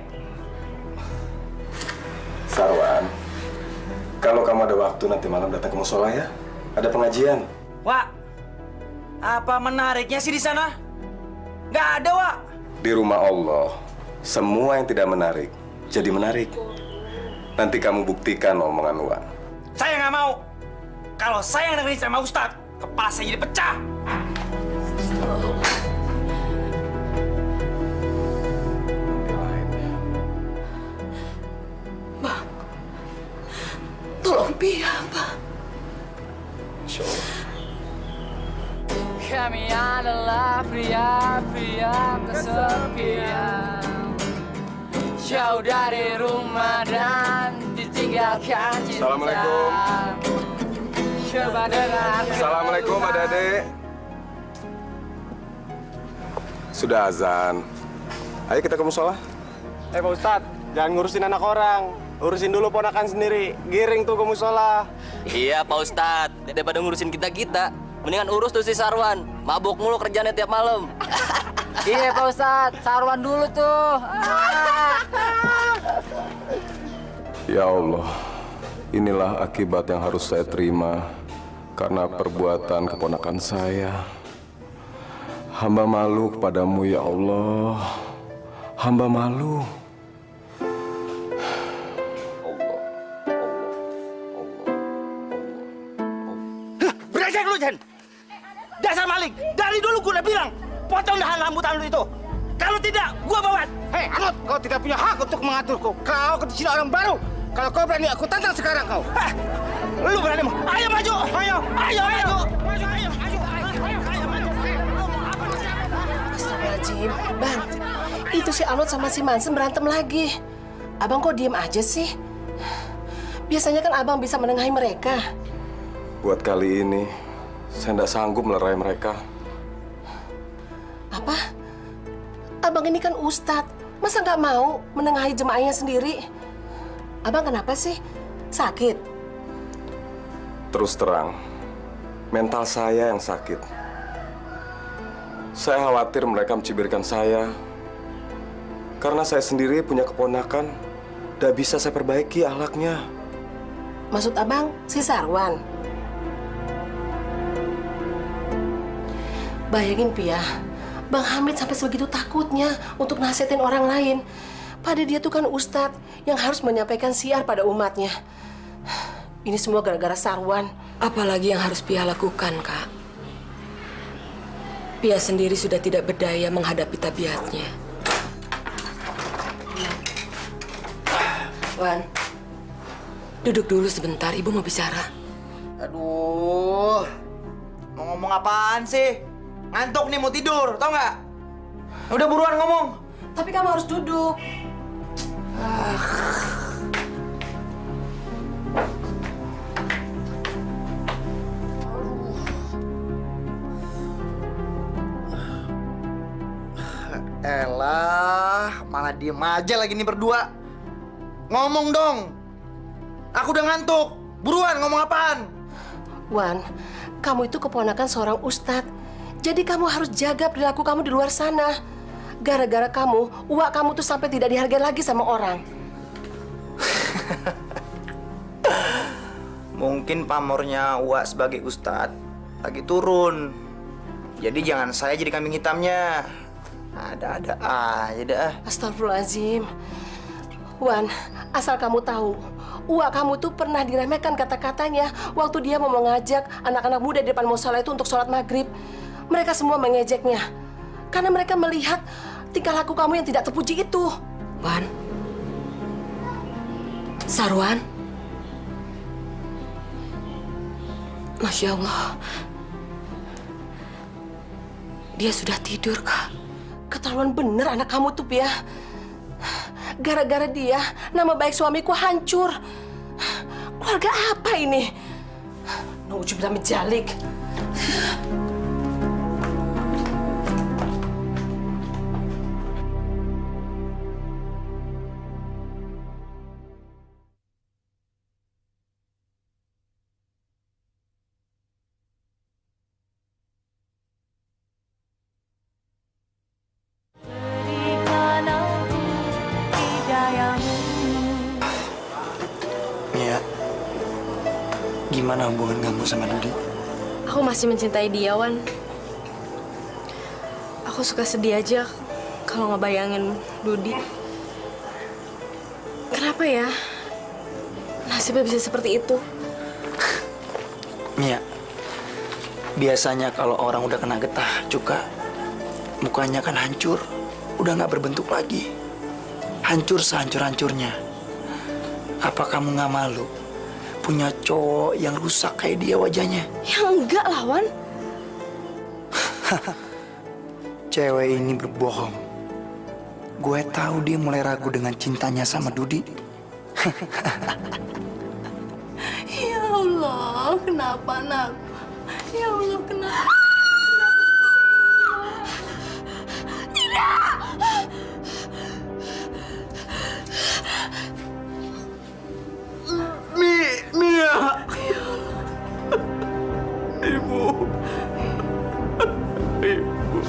Sarwan, kalau kamu ada waktu nanti malam datang ke musola ya. Ada pengajian. Wak, apa menariknya sih di sana? Nggak ada, Wak. Di rumah Allah, semua yang tidak menarik jadi menarik. Nanti kamu buktikan omongan Wan. Saya nggak mau. Kalau saya dengerin sama Ustadz, kepala saya jadi pecah. Bang, tolong Pia, Bang. Kami adalah pria-pria kesepian, jauh dari rumah dan ditinggalkan cinta. Assalamualaikum. Coba dengar. Assalamualaikum, adik-adik. Sudah azan. Ayo kita ke musola. Pak Ustadz, jangan ngurusin anak orang. Urusin dulu ponakan sendiri. Giring tuh ke musola. Iya, Pak Ustadz. Daripada ngurusin kita-kita, mendingan urus tuh si Sarwan. Mabuk mulu kerjanya tiap malam. Iya, Pak Ustadz. Sarwan dulu tuh. Ya Allah, inilah akibat yang harus saya terima karena perbuatan keponakan saya. Hamba malu kepadamu ya Allah. Hamba malu. Brengsek lu, Jen! Dasar maling! Dari dulu gue udah bilang, potong dahan rambutan lu itu. Kalau tidak, gue bawa. Hei, Anut, kau tidak punya hak untuk mengaturku. Kau kecil orang baru. Kalau kau berani, aku tantang sekarang kau. Lu berani mau? Ayo maju! Ayo! Ayo! Ayo! Maju! Ayo! Ayo! Maju! Astagfirullahaladzim. Bang, itu si Anut sama si Mansen berantem lagi. Abang kok diem aja sih? Biasanya kan abang bisa menengahi mereka. Buat kali ini, saya tidak sanggup melerai mereka. Apa? Abang ini kan ustadz. Masa nggak mau menengahi jemaahnya sendiri? Abang kenapa sih? Sakit? Terus terang, mental saya yang sakit. Saya khawatir mereka mencibirkan saya. Karena saya sendiri punya keponakan, tidak bisa saya perbaiki akhlaknya. Maksud abang si Sarwan? Bayangin Pia, Bang Hamid sampai sebegitu takutnya untuk nasihatin orang lain. Padahal dia tuh kan ustadz yang harus menyampaikan syiar pada umatnya. Ini semua gara-gara Sarwan. Apalagi yang harus Pia lakukan, Kak? Pia sendiri sudah tidak berdaya menghadapi tabiatnya. Wan, duduk dulu sebentar, Ibu mau bicara. Aduh, mau ngomong apaan sih? Ngantuk nih, mau tidur, tau nggak? Udah buruan ngomong. Tapi kamu harus duduk. Elah, malah diem aja lagi nih berdua. Ngomong dong. Aku udah ngantuk. Buruan, ngomong apaan? Wan, kamu itu keponakan seorang ustadz. Jadi kamu harus jaga perilaku kamu di luar sana. Gara-gara kamu, uak kamu tuh sampai tidak dihargai lagi sama orang. Mungkin pamornya Uak sebagai ustadz lagi turun. Jadi jangan saya jadi kambing hitamnya. Ada-ada aja dah. Astagfirullahaladzim. Wan, asal kamu tahu, uak kamu tuh pernah diremehkan kata-katanya waktu dia mau mengajak anak-anak muda di depan musola itu untuk sholat maghrib. Mereka semua mengejeknya karena mereka melihat tingkah laku kamu yang tidak terpuji itu. Wan, Sarwan, Masya Allah, dia sudah tidur, Kak. Keterlaluan bener anak kamu tuh, Pia. Gara-gara dia, nama baik suamiku hancur. Keluarga apa ini? Nauzubillah min dzalik. Mia, gimana hubungan kamu sama Dudi? Aku masih mencintai dia, Wan. Aku suka sedih aja kalau ngebayangin Dudi. Kenapa ya? Nasibnya bisa seperti itu. Mia, biasanya kalau orang udah kena getah cuka, mukanya kan hancur, udah nggak berbentuk lagi. Hancur sehancur-hancurnya. Apa kamu nggak malu punya cowok yang rusak kayak dia wajahnya? Ya enggak lah, Wan. Cewek ini berbohong. Gue tahu dia mulai ragu dengan cintanya sama Dudi. Ya Allah, kenapa nak? Ya Allah, kenapa? Tidak! Mia! Ibu! Ibu!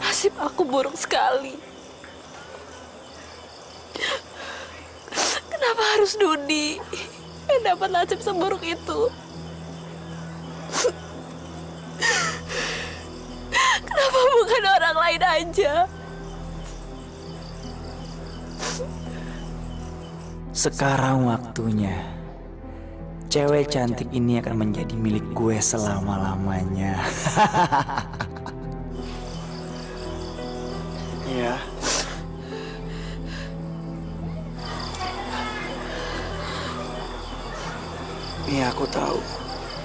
Nasib aku buruk sekali. Kenapa harus Dudi yang dapat nasib seburuk itu? Kenapa bukan orang lain aja? Sekarang waktunya. Cewek cantik ini akan menjadi milik gue selama-lamanya. Ya. Iya, aku tahu.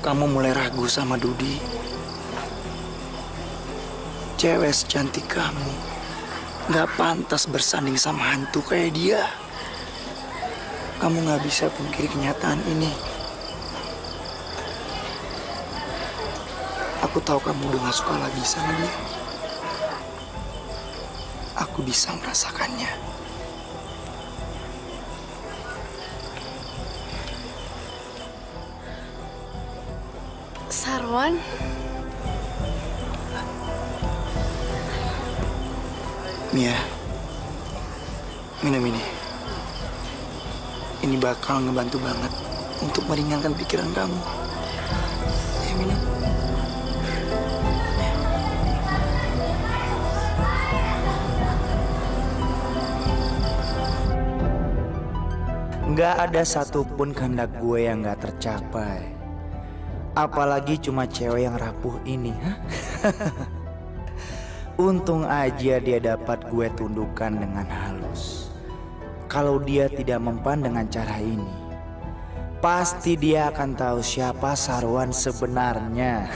Kamu mulai ragu sama Dudi. Cewek secantik kamu gak pantas bersanding sama hantu kayak dia. Kamu gak bisa pungkiri kenyataan ini. Aku tahu kamu udah gak suka lagi sama dia. Aku bisa merasakannya. Sarwan? Mia, minum ini. Ini bakal ngebantu banget untuk meringankan pikiran kamu. Ayo minum. Nggak ada satupun kehendak gue yang nggak tercapai. Apalagi cuma cewek yang rapuh ini. Untung aja dia dapat gue tundukkan dengan halus. Kalau dia tidak mempan dengan cara ini, pasti dia akan tahu siapa Sarwan sebenarnya.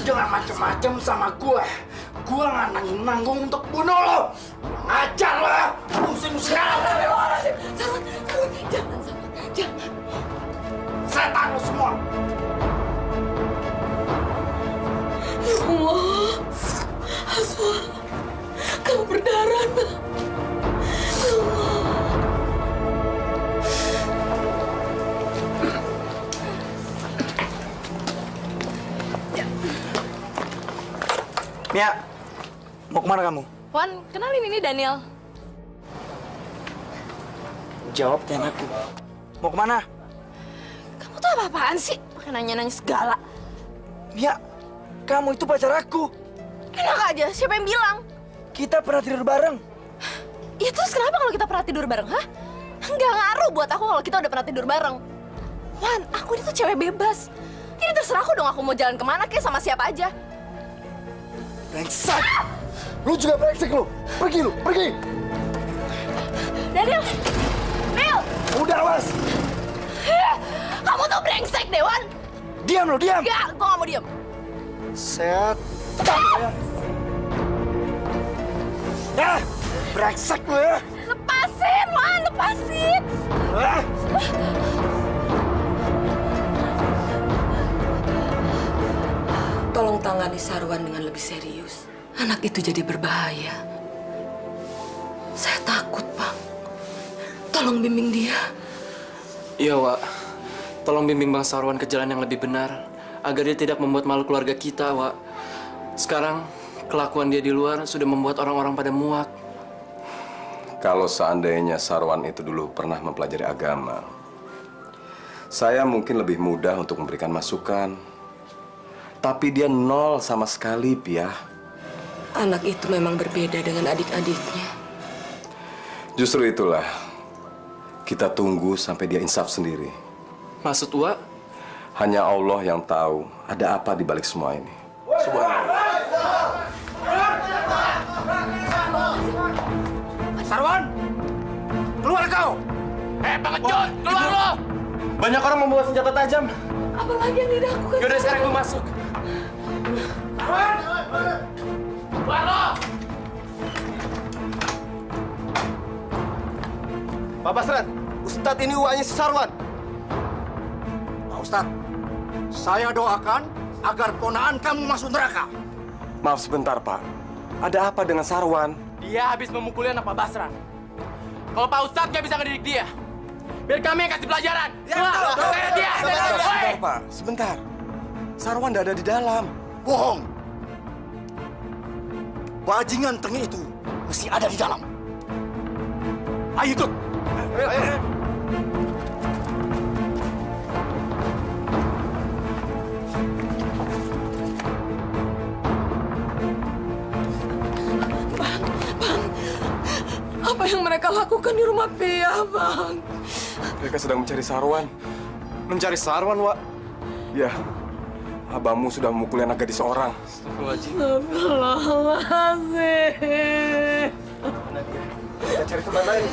Jangan macem-macem sama gue. Gue nggak nanggung untuk bunuh lo. Ngajar lo. Usir-usir aja. Jangan, jangan. Setan lo semua. Ya Allah, Aswa, kamu berdarah, nak. Ya Allah. Mia, mau kemana kamu? Wan, kenalin ini Daniel. Jawab tanya aku. Mau kemana? Kamu tuh apa-apaan sih? Pakai nanya-nanya segala. Mia, kamu itu pacar aku. Enak aja, siapa yang bilang? Kita pernah tidur bareng. Ya terus kenapa kalau kita pernah tidur bareng, hah? Nggak ngaruh buat aku kalau kita udah pernah tidur bareng. Wan, aku ini tuh cewek bebas. Ini terserah aku dong, aku mau jalan kemana kek sama siapa aja. Brengsek! Lu juga brengsek lu! Pergi lu, pergi! Daniel! Neil! Udah, awas! Kamu tuh brengsek, Dewan! Diam lu, diam! Enggak, gua nggak mau diam. Setan ya! Ya! Brengsek lu ya! Lepasin, Wan! lepasin. Tolong tangani Sarwan dengan lebih serius. Anak itu jadi berbahaya. Saya takut, Bang. Tolong bimbing dia. Iya, Wak. Tolong bimbing Bang Sarwan ke jalan yang lebih benar, agar dia tidak membuat malu keluarga kita, Wak. Sekarang, kelakuan dia di luar sudah membuat orang-orang pada muak. Kalau seandainya Sarwan itu dulu pernah mempelajari agama, saya mungkin lebih mudah untuk memberikan masukan. Tapi dia nol sama sekali, Pia. Anak itu memang berbeda dengan adik-adiknya. Justru itulah, kita tunggu sampai dia insaf sendiri. Maksud Wak? Hanya Allah yang tahu ada apa di balik semua ini. Subhanallah. Sarwan! Keluar kau! Pengecut! Keluar lo! Banyak orang membawa senjata tajam. Apa lagi yang dilakukan? Yaudah, sekarang gue masuk. Sarwan! Keluar lo! Pak Basran, Ustadz ini uangnya si Sarwan. Pak Ustadz, saya doakan agar ponaan kamu masuk neraka. Maaf sebentar, Pak. Ada apa dengan Sarwan? Dia habis memukuli anak Pak Basran. Kalau Pak Ustadz nggak bisa ngedidik dia, biar kami yang kasih pelajaran. Saya dia. Sebentar, Pak. Sebentar. Sarwan tidak ada di dalam. Bohong. Bajingan tengi itu mesti ada di dalam. Ayo ikut. Ayo. Apa yang mereka lakukan di rumah Pia, Bang? Mereka sedang mencari Sarwan. Mencari Sarwan, Wak? Ya, abangmu sudah memukuli anak gadis seorang. Astagfirullahaladzim. Kita cari tempat lain.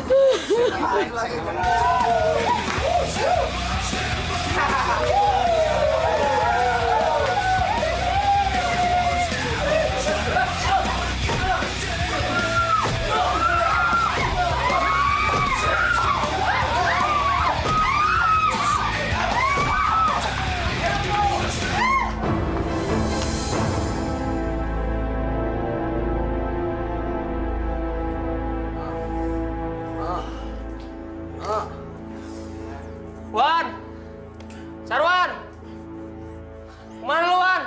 Wan! Sarwan! Kemana lu, Wan?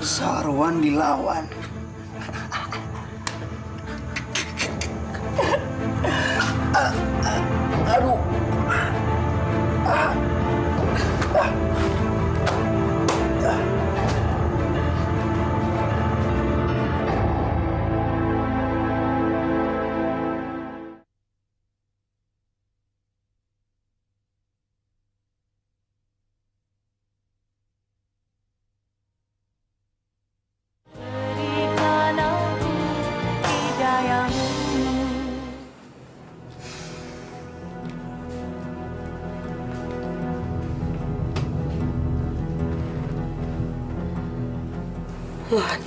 Sarwan dilawan. Aduh. Wan,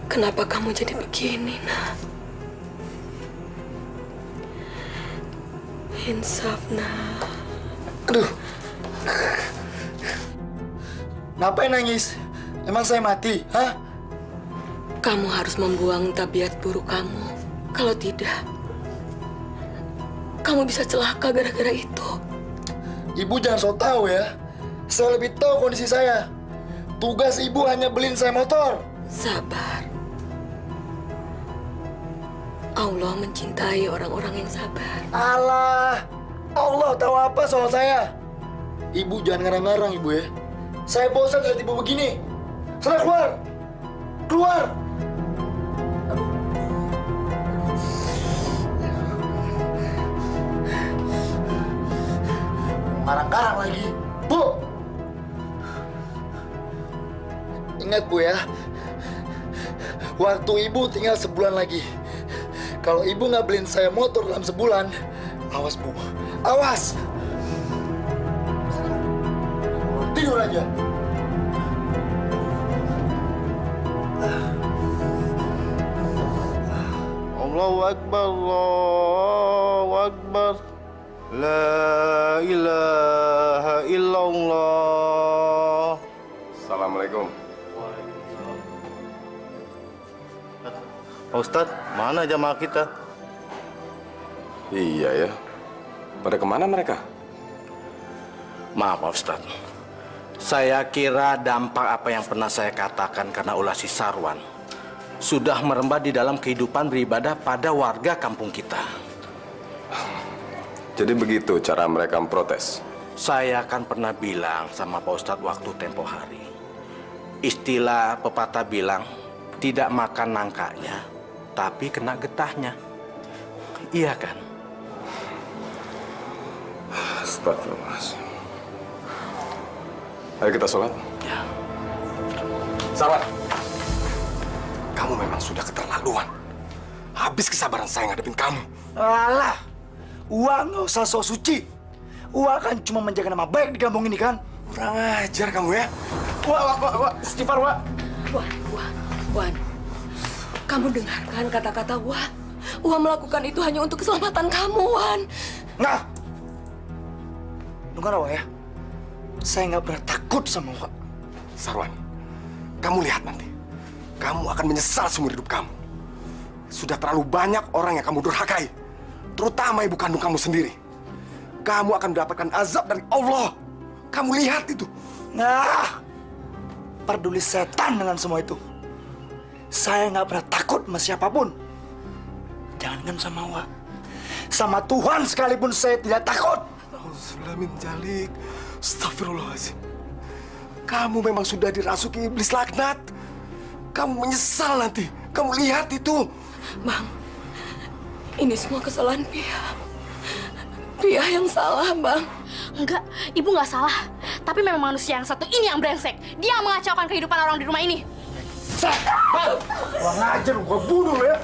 kenapa kamu jadi begini, nak? Insaf, nak. Aduh. Ngapain nangis? Emang saya mati, hah? Kamu harus membuang tabiat buruk kamu. Kalau tidak, kamu bisa celaka gara-gara itu. Ibu jangan so tahu ya. Saya lebih tahu kondisi saya. Tugas ibu hanya beliin saya motor. Sabar. Allah mencintai orang-orang yang sabar. Allah tahu apa soal saya. Ibu jangan ngarang-ngarang, Ibu ya. Saya bosan lihat ibu begini. Sana keluar. Keluar. Ngarang-ngarang lagi. Bu. Ingat, Bu ya. Waktu ibu tinggal sebulan lagi. Kalau ibu nggak beliin saya motor dalam sebulan, awas, Bu. Awas! Tidur aja. Allahu Akbar, Allahu Akbar. La ilaha illallah. Assalamualaikum. Pak Ustadz, mana jamaah kita? Iya ya. Pada kemana mereka? Maaf Pak Ustadz, saya kira dampak apa yang pernah saya katakan karena ulah si Sarwan sudah merembah di dalam kehidupan beribadah pada warga kampung kita. Jadi begitu cara mereka memprotes? Saya kan pernah bilang sama Pak Ustadz waktu tempo hari. Istilah pepatah bilang, tidak makan nangkanya, tapi kena getahnya. Iya kan? Astagfirullahaladzim. Ayo kita sholat. Ya. Sarwan, kamu memang sudah keterlaluan. Habis kesabaran saya ngadepin kamu. Alah, Wak nggak usah sok suci. Wak kan cuma menjaga nama baik di kampung ini kan. Kurang ajar kamu ya. Wak, istighfar Wak. Wan, kamu dengarkan kata-kata Wak. Wak melakukan itu hanya untuk keselamatan kamu, Wan. Nah, dengar Wak ya. Saya nggak pernah takut sama Wak. Sarwan, kamu lihat nanti. Kamu akan menyesal seumur hidup kamu. Sudah terlalu banyak orang yang kamu durhakai. Terutama ibu kandung kamu sendiri. Kamu akan mendapatkan azab dari Allah. Kamu lihat itu. Nah, peduli setan dengan semua itu. Saya nggak pernah takut sama siapapun. Jangankan sama Wak. Sama Tuhan sekalipun saya tidak takut. Auzubillahi jalik. Astagfirullahaladzim. Kamu memang sudah dirasuki iblis laknat. Kamu menyesal nanti. Kamu lihat itu. Bang, ini semua kesalahan Pia. Pia yang salah, Bang. Enggak, ibu nggak salah. Tapi memang manusia yang satu ini yang brengsek. Dia yang mengacaukan kehidupan orang di rumah ini. Wah ngajar, gua bunuh ya.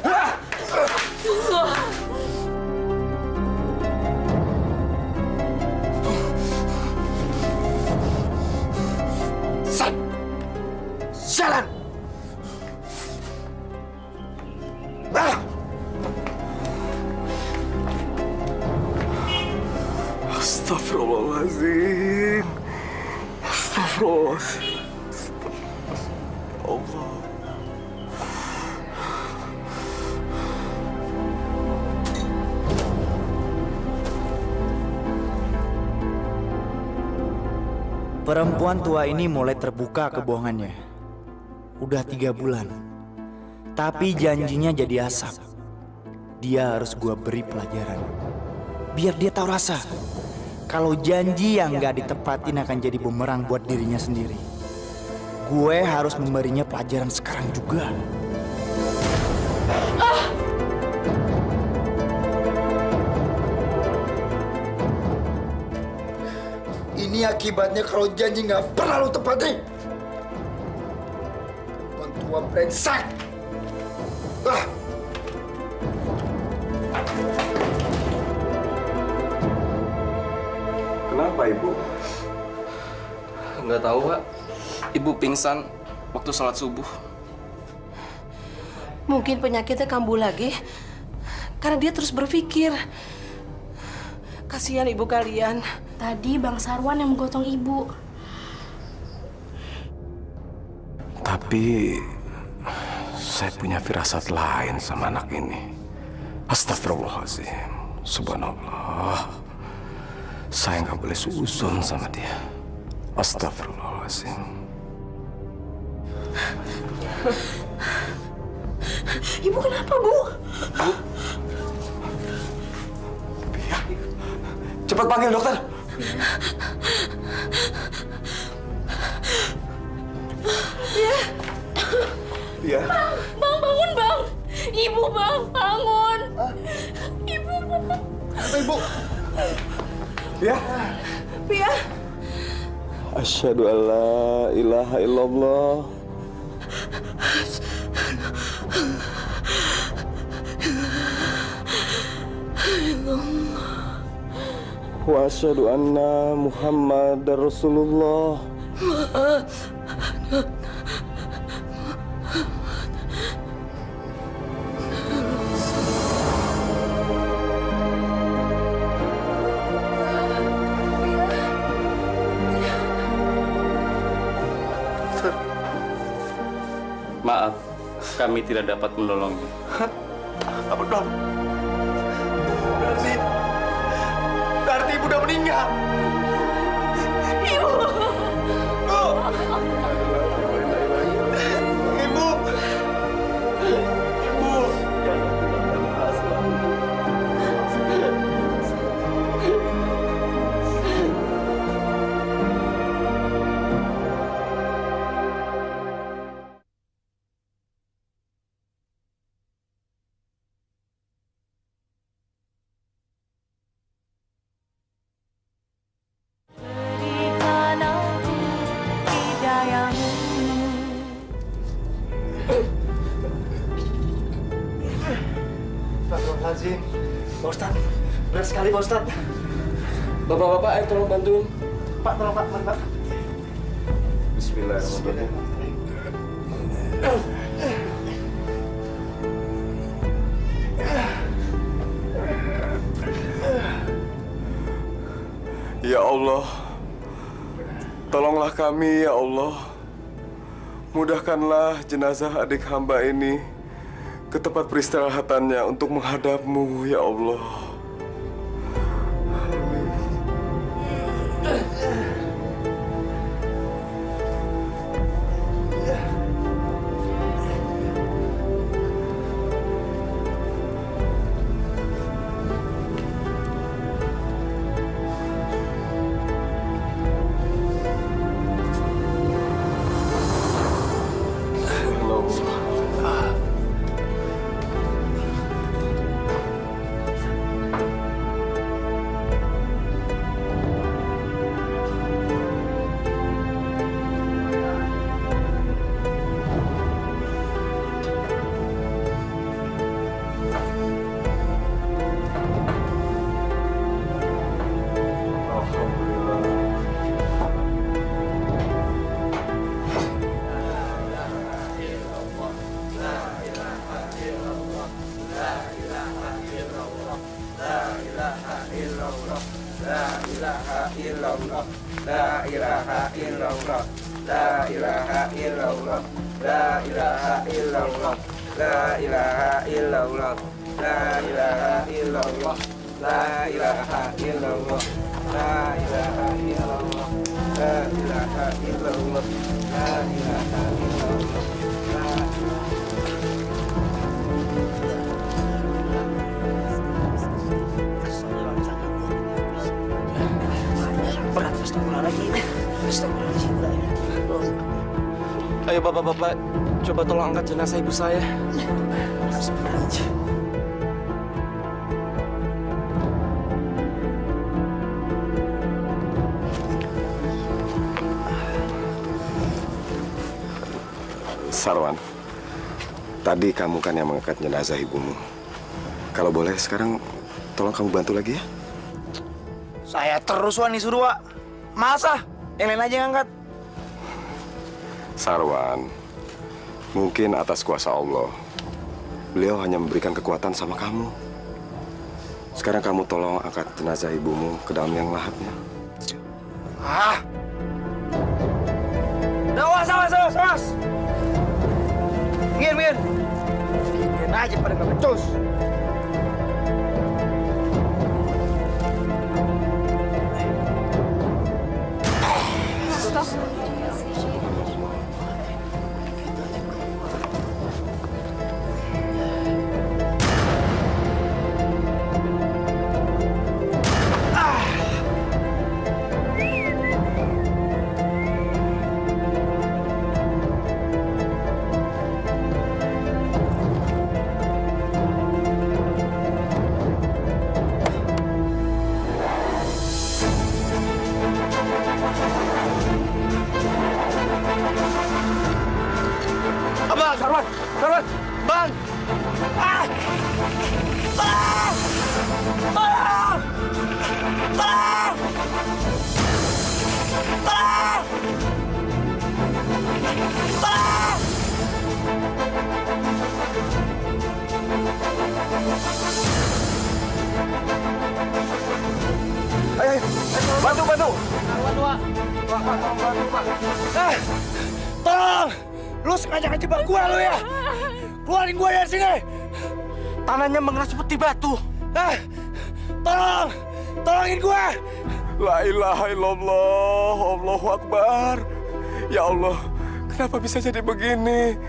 Jalan. Astagfirullahaladzim. Astagfirullahaladzim. Allah. Perempuan tua ini mulai terbuka kebohongannya. Udah 3 bulan. Tapi janjinya jadi asap. Dia harus gua beri pelajaran. Biar dia tahu rasa. Kalau janji yang gak ditepatin akan jadi bumerang buat dirinya sendiri. Gue harus memberinya pelajaran sekarang juga. Ini akibatnya kalau janji nggak pernah lu tepatin. Tua brengsek. Kenapa ibu? Nggak tahu, Pak. Ibu pingsan waktu sholat subuh. Mungkin penyakitnya kambuh lagi karena dia terus berpikir. Kasihan ibu kalian. Tadi Bang Sarwan yang menggotong ibu. Tapi saya punya firasat lain sama anak ini. Astagfirullahaladzim. Subhanallah. Saya nggak boleh suuzon sama dia. Astagfirullahaladzim. Ibu kenapa, Bu? Bu? Cepat panggil dokter. Iya. Bang, bangun, Bang. Ibu, Bang, bangun. Ibu, Bang. Apa ibu? Ya. Pia. Asyhadu an la ilaha illallah. Wa asyhadu anna Muhammadar Rasulullah. kami tidak dapat menolongnya. Apa dong? Berarti ibu udah meninggal. Ibu. Ibu. Astagfirullahaladzim. Pak Ustadz, berat sekali Pak Ustadz. Bapak-bapak, ayo tolong bantuin. Pak, tolong Pak, Pak. Bismillahirrahmanirrahim. Ya Allah, tolonglah kami ya Allah. Mudahkanlah jenazah adik hamba ini ke tempat peristirahatannya untuk menghadap-Mu ya Allah. Ayo bapak-bapak, coba tolong angkat jenazah ibu saya. Sarwan, tadi kamu kan yang mengangkat jenazah ibumu. Kalau boleh sekarang tolong kamu bantu lagi ya. Saya terus Wan disuruh, Wak. Masa? Yang lain aja yang angkat. Sarwan, mungkin atas kuasa Allah, beliau hanya memberikan kekuatan sama kamu. Sekarang kamu tolong angkat jenazah ibumu ke dalam yang lahatnya. Ah! Awas! Minggir. Minggir aja pada nggak becus. Sarwan! Bang! Ah! Tolong! Ayo, bantu. Tolong! Lu sengaja ngejebak gua lu ya? Keluarin gua dari sini! Tanahnya mengeras seperti batu. Tolong! Tolongin gua! La ilaha illallah, Allahu Akbar. Ya Allah, kenapa bisa jadi begini?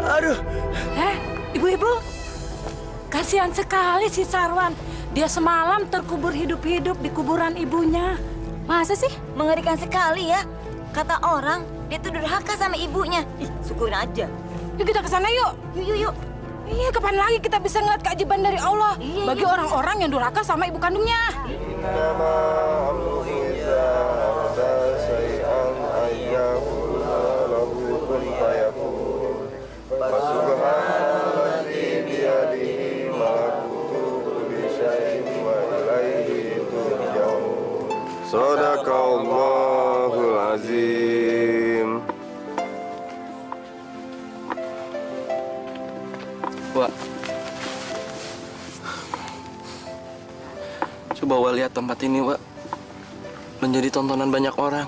Aduh! Ibu-ibu, kasihan sekali si Sarwan. Dia semalam terkubur hidup-hidup di kuburan ibunya. Masa sih? Mengerikan sekali ya. Kata orang, dia tuh durhaka sama ibunya. Ih, syukurin aja. Yuk kita ke sana yuk. Yuk. Iya, kapan lagi kita bisa ngeliat keajaiban dari Allah bagi orang-orang yang durhaka sama ibu kandungnya. Sadaqallahul azim. Wak, coba Wak lihat tempat ini, Wak. Menjadi tontonan banyak orang.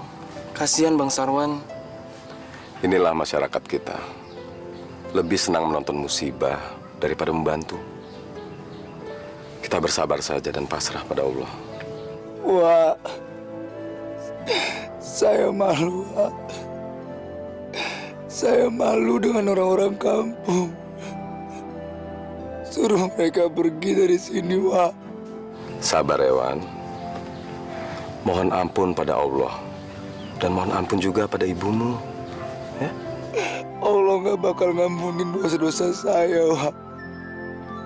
Kasihan Bang Sarwan. Inilah masyarakat kita. Lebih senang menonton musibah daripada membantu. Kita bersabar saja dan pasrah pada Allah. Wah, saya malu, Wak. Saya malu dengan orang-orang kampung. Suruh mereka pergi dari sini, Wak. Sabar, Ewan. Mohon ampun pada Allah. Dan mohon ampun juga pada ibumu. Ya? Allah nggak bakal ngampunin dosa-dosa saya, Wak.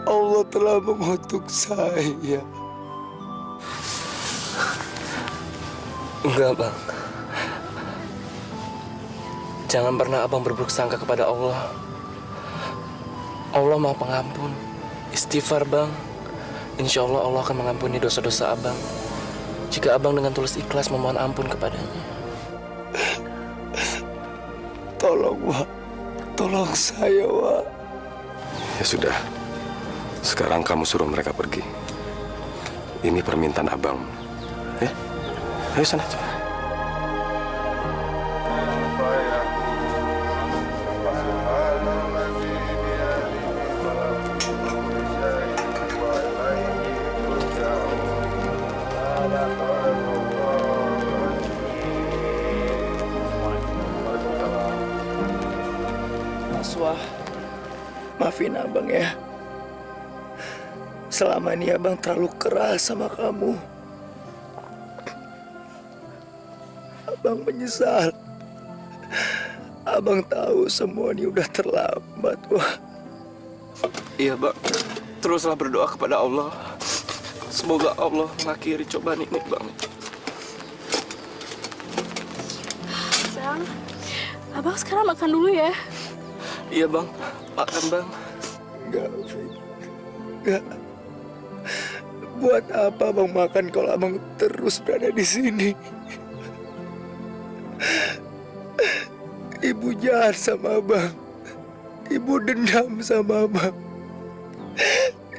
Allah telah mengutuk saya. Enggak, Bang. Jangan pernah Abang berburuk sangka kepada Allah. Allah Maha Pengampun. Istighfar, Bang. Insya Allah Allah akan mengampuni dosa-dosa Abang jika Abang dengan tulus ikhlas memohon ampun kepadanya. Tolong, Wak. Tolong saya, Wak. Ya sudah. Sekarang kamu suruh mereka pergi. Ini permintaan Abang. Ya? Ayo sana, cepat. Wah, maafin Abang ya. Selama ini Abang terlalu keras sama kamu. Abang menyesal. Abang tahu semua ini udah terlambat, Wah. Iya, Bang. Teruslah berdoa kepada Allah. Semoga Allah mengakhiri cobaan ini, Bang. Bang, Abang sekarang makan dulu ya. Iya, Bang. Makan, Bang. Enggak, Fik. Enggak. Buat apa Abang makan kalau Abang terus berada di sini? Ibu jahat sama Abang. Ibu dendam sama Abang.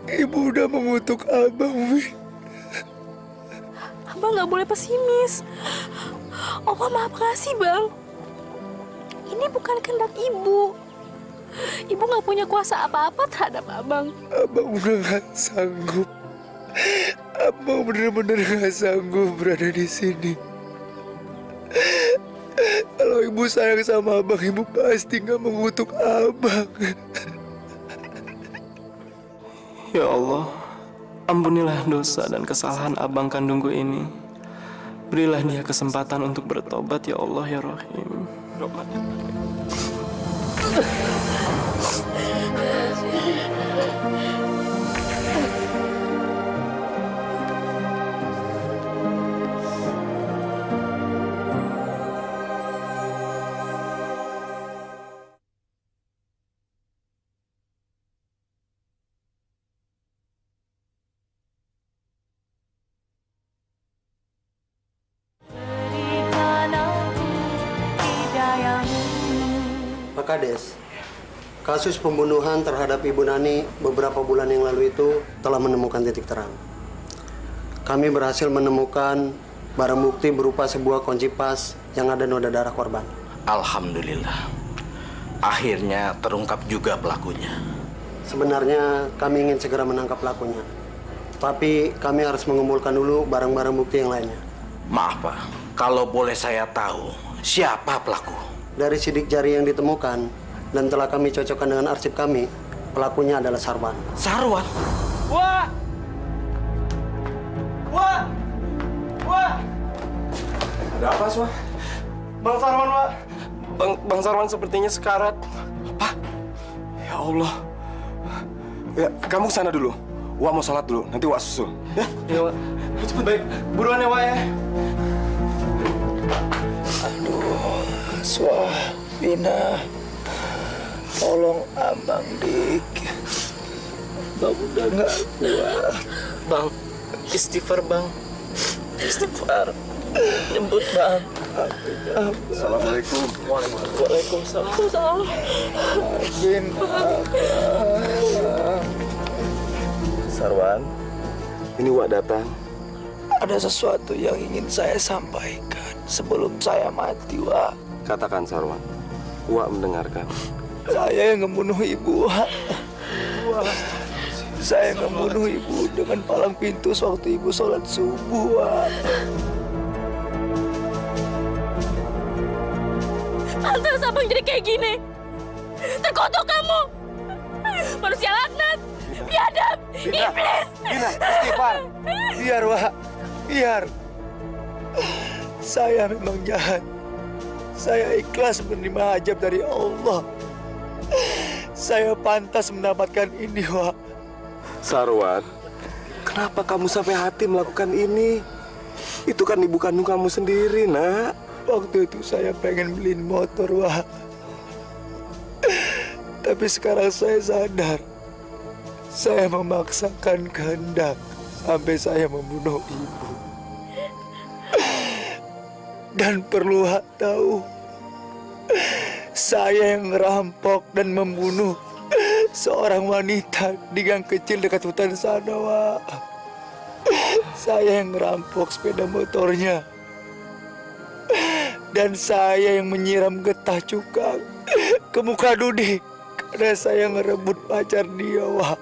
Ibu udah mengutuk Abang, Fik. Abang nggak boleh pesimis. Allah Maha Pengasih, Bang. Ini bukan kehendak Ibu. Ibu nggak punya kuasa apa-apa terhadap Abang. Abang udah nggak sanggup. Abang bener-bener nggak sanggup berada di sini. Kalau Ibu sayang sama Abang, Ibu pasti nggak mengutuk Abang. Ya Allah, ampunilah dosa dan kesalahan Abang kandungku ini. Berilah dia kesempatan untuk bertobat, ya Allah, ya Rahim. Pak Kades, kasus pembunuhan terhadap Ibu Nani beberapa bulan yang lalu itu telah menemukan titik terang. Kami berhasil menemukan barang bukti berupa sebuah kunci pas yang ada noda darah korban. Alhamdulillah. Akhirnya terungkap juga pelakunya. Sebenarnya kami ingin segera menangkap pelakunya. Tapi kami harus mengumpulkan dulu barang-barang bukti yang lainnya. Maaf Pak, kalau boleh saya tahu siapa pelaku? Dari sidik jari yang ditemukan dan telah kami cocokkan dengan arsip kami, pelakunya adalah Sarwan. Sarwan? Wah! Wah! Wah! Ada apa, Swa? Bang Sarwan, Wak. Bang Sarwan sepertinya sekarat. Apa? Ya Allah. Ya, kamu ke sana dulu. Wak mau sholat dulu, nanti Wak susul. Ya? Iya, Wak. Cepet. Baik, buruan ya, Wak ya. Aduh, Swa, Vina. Tolong abang dik. Bang udah nggak kuat. Bang, istighfar bang. Istighfar. Nyebut bang. Assalamualaikum. Waalaikumsalam. Vin, Sarwan, ini Wak datang. ada sesuatu yang ingin saya sampaikan sebelum saya mati, Wak. Katakan Sarwan. Wak mendengarkan. Saya yang membunuh ibu, Wak. Saya membunuh ibu dengan palang pintu sewaktu ibu sholat subuh, Wak. Pantas abang jadi kayak gini. Terkutuk kamu. Manusia laknat. Biadab. Iblis. Vina, istighfar. Biar, Wak. Biar. Saya memang jahat. Saya ikhlas menerima hajab dari Allah. Saya pantas mendapatkan ini, Wak. Sarwan, kenapa kamu sampai hati melakukan ini? Itu kan ibu kandung kamu sendiri, nak. Waktu itu saya pengen beliin motor, Wak. Tapi sekarang saya sadar. Saya memaksakan kehendak sampai saya membunuh ibu. Dan perlu Wak tahu, saya yang ngerampok dan membunuh seorang wanita di gang kecil dekat hutan sana, Wak. Saya yang ngerampok sepeda motornya. Dan saya yang menyiram getah cuka ke muka Dudi karena saya ngerebut pacar dia, Wak.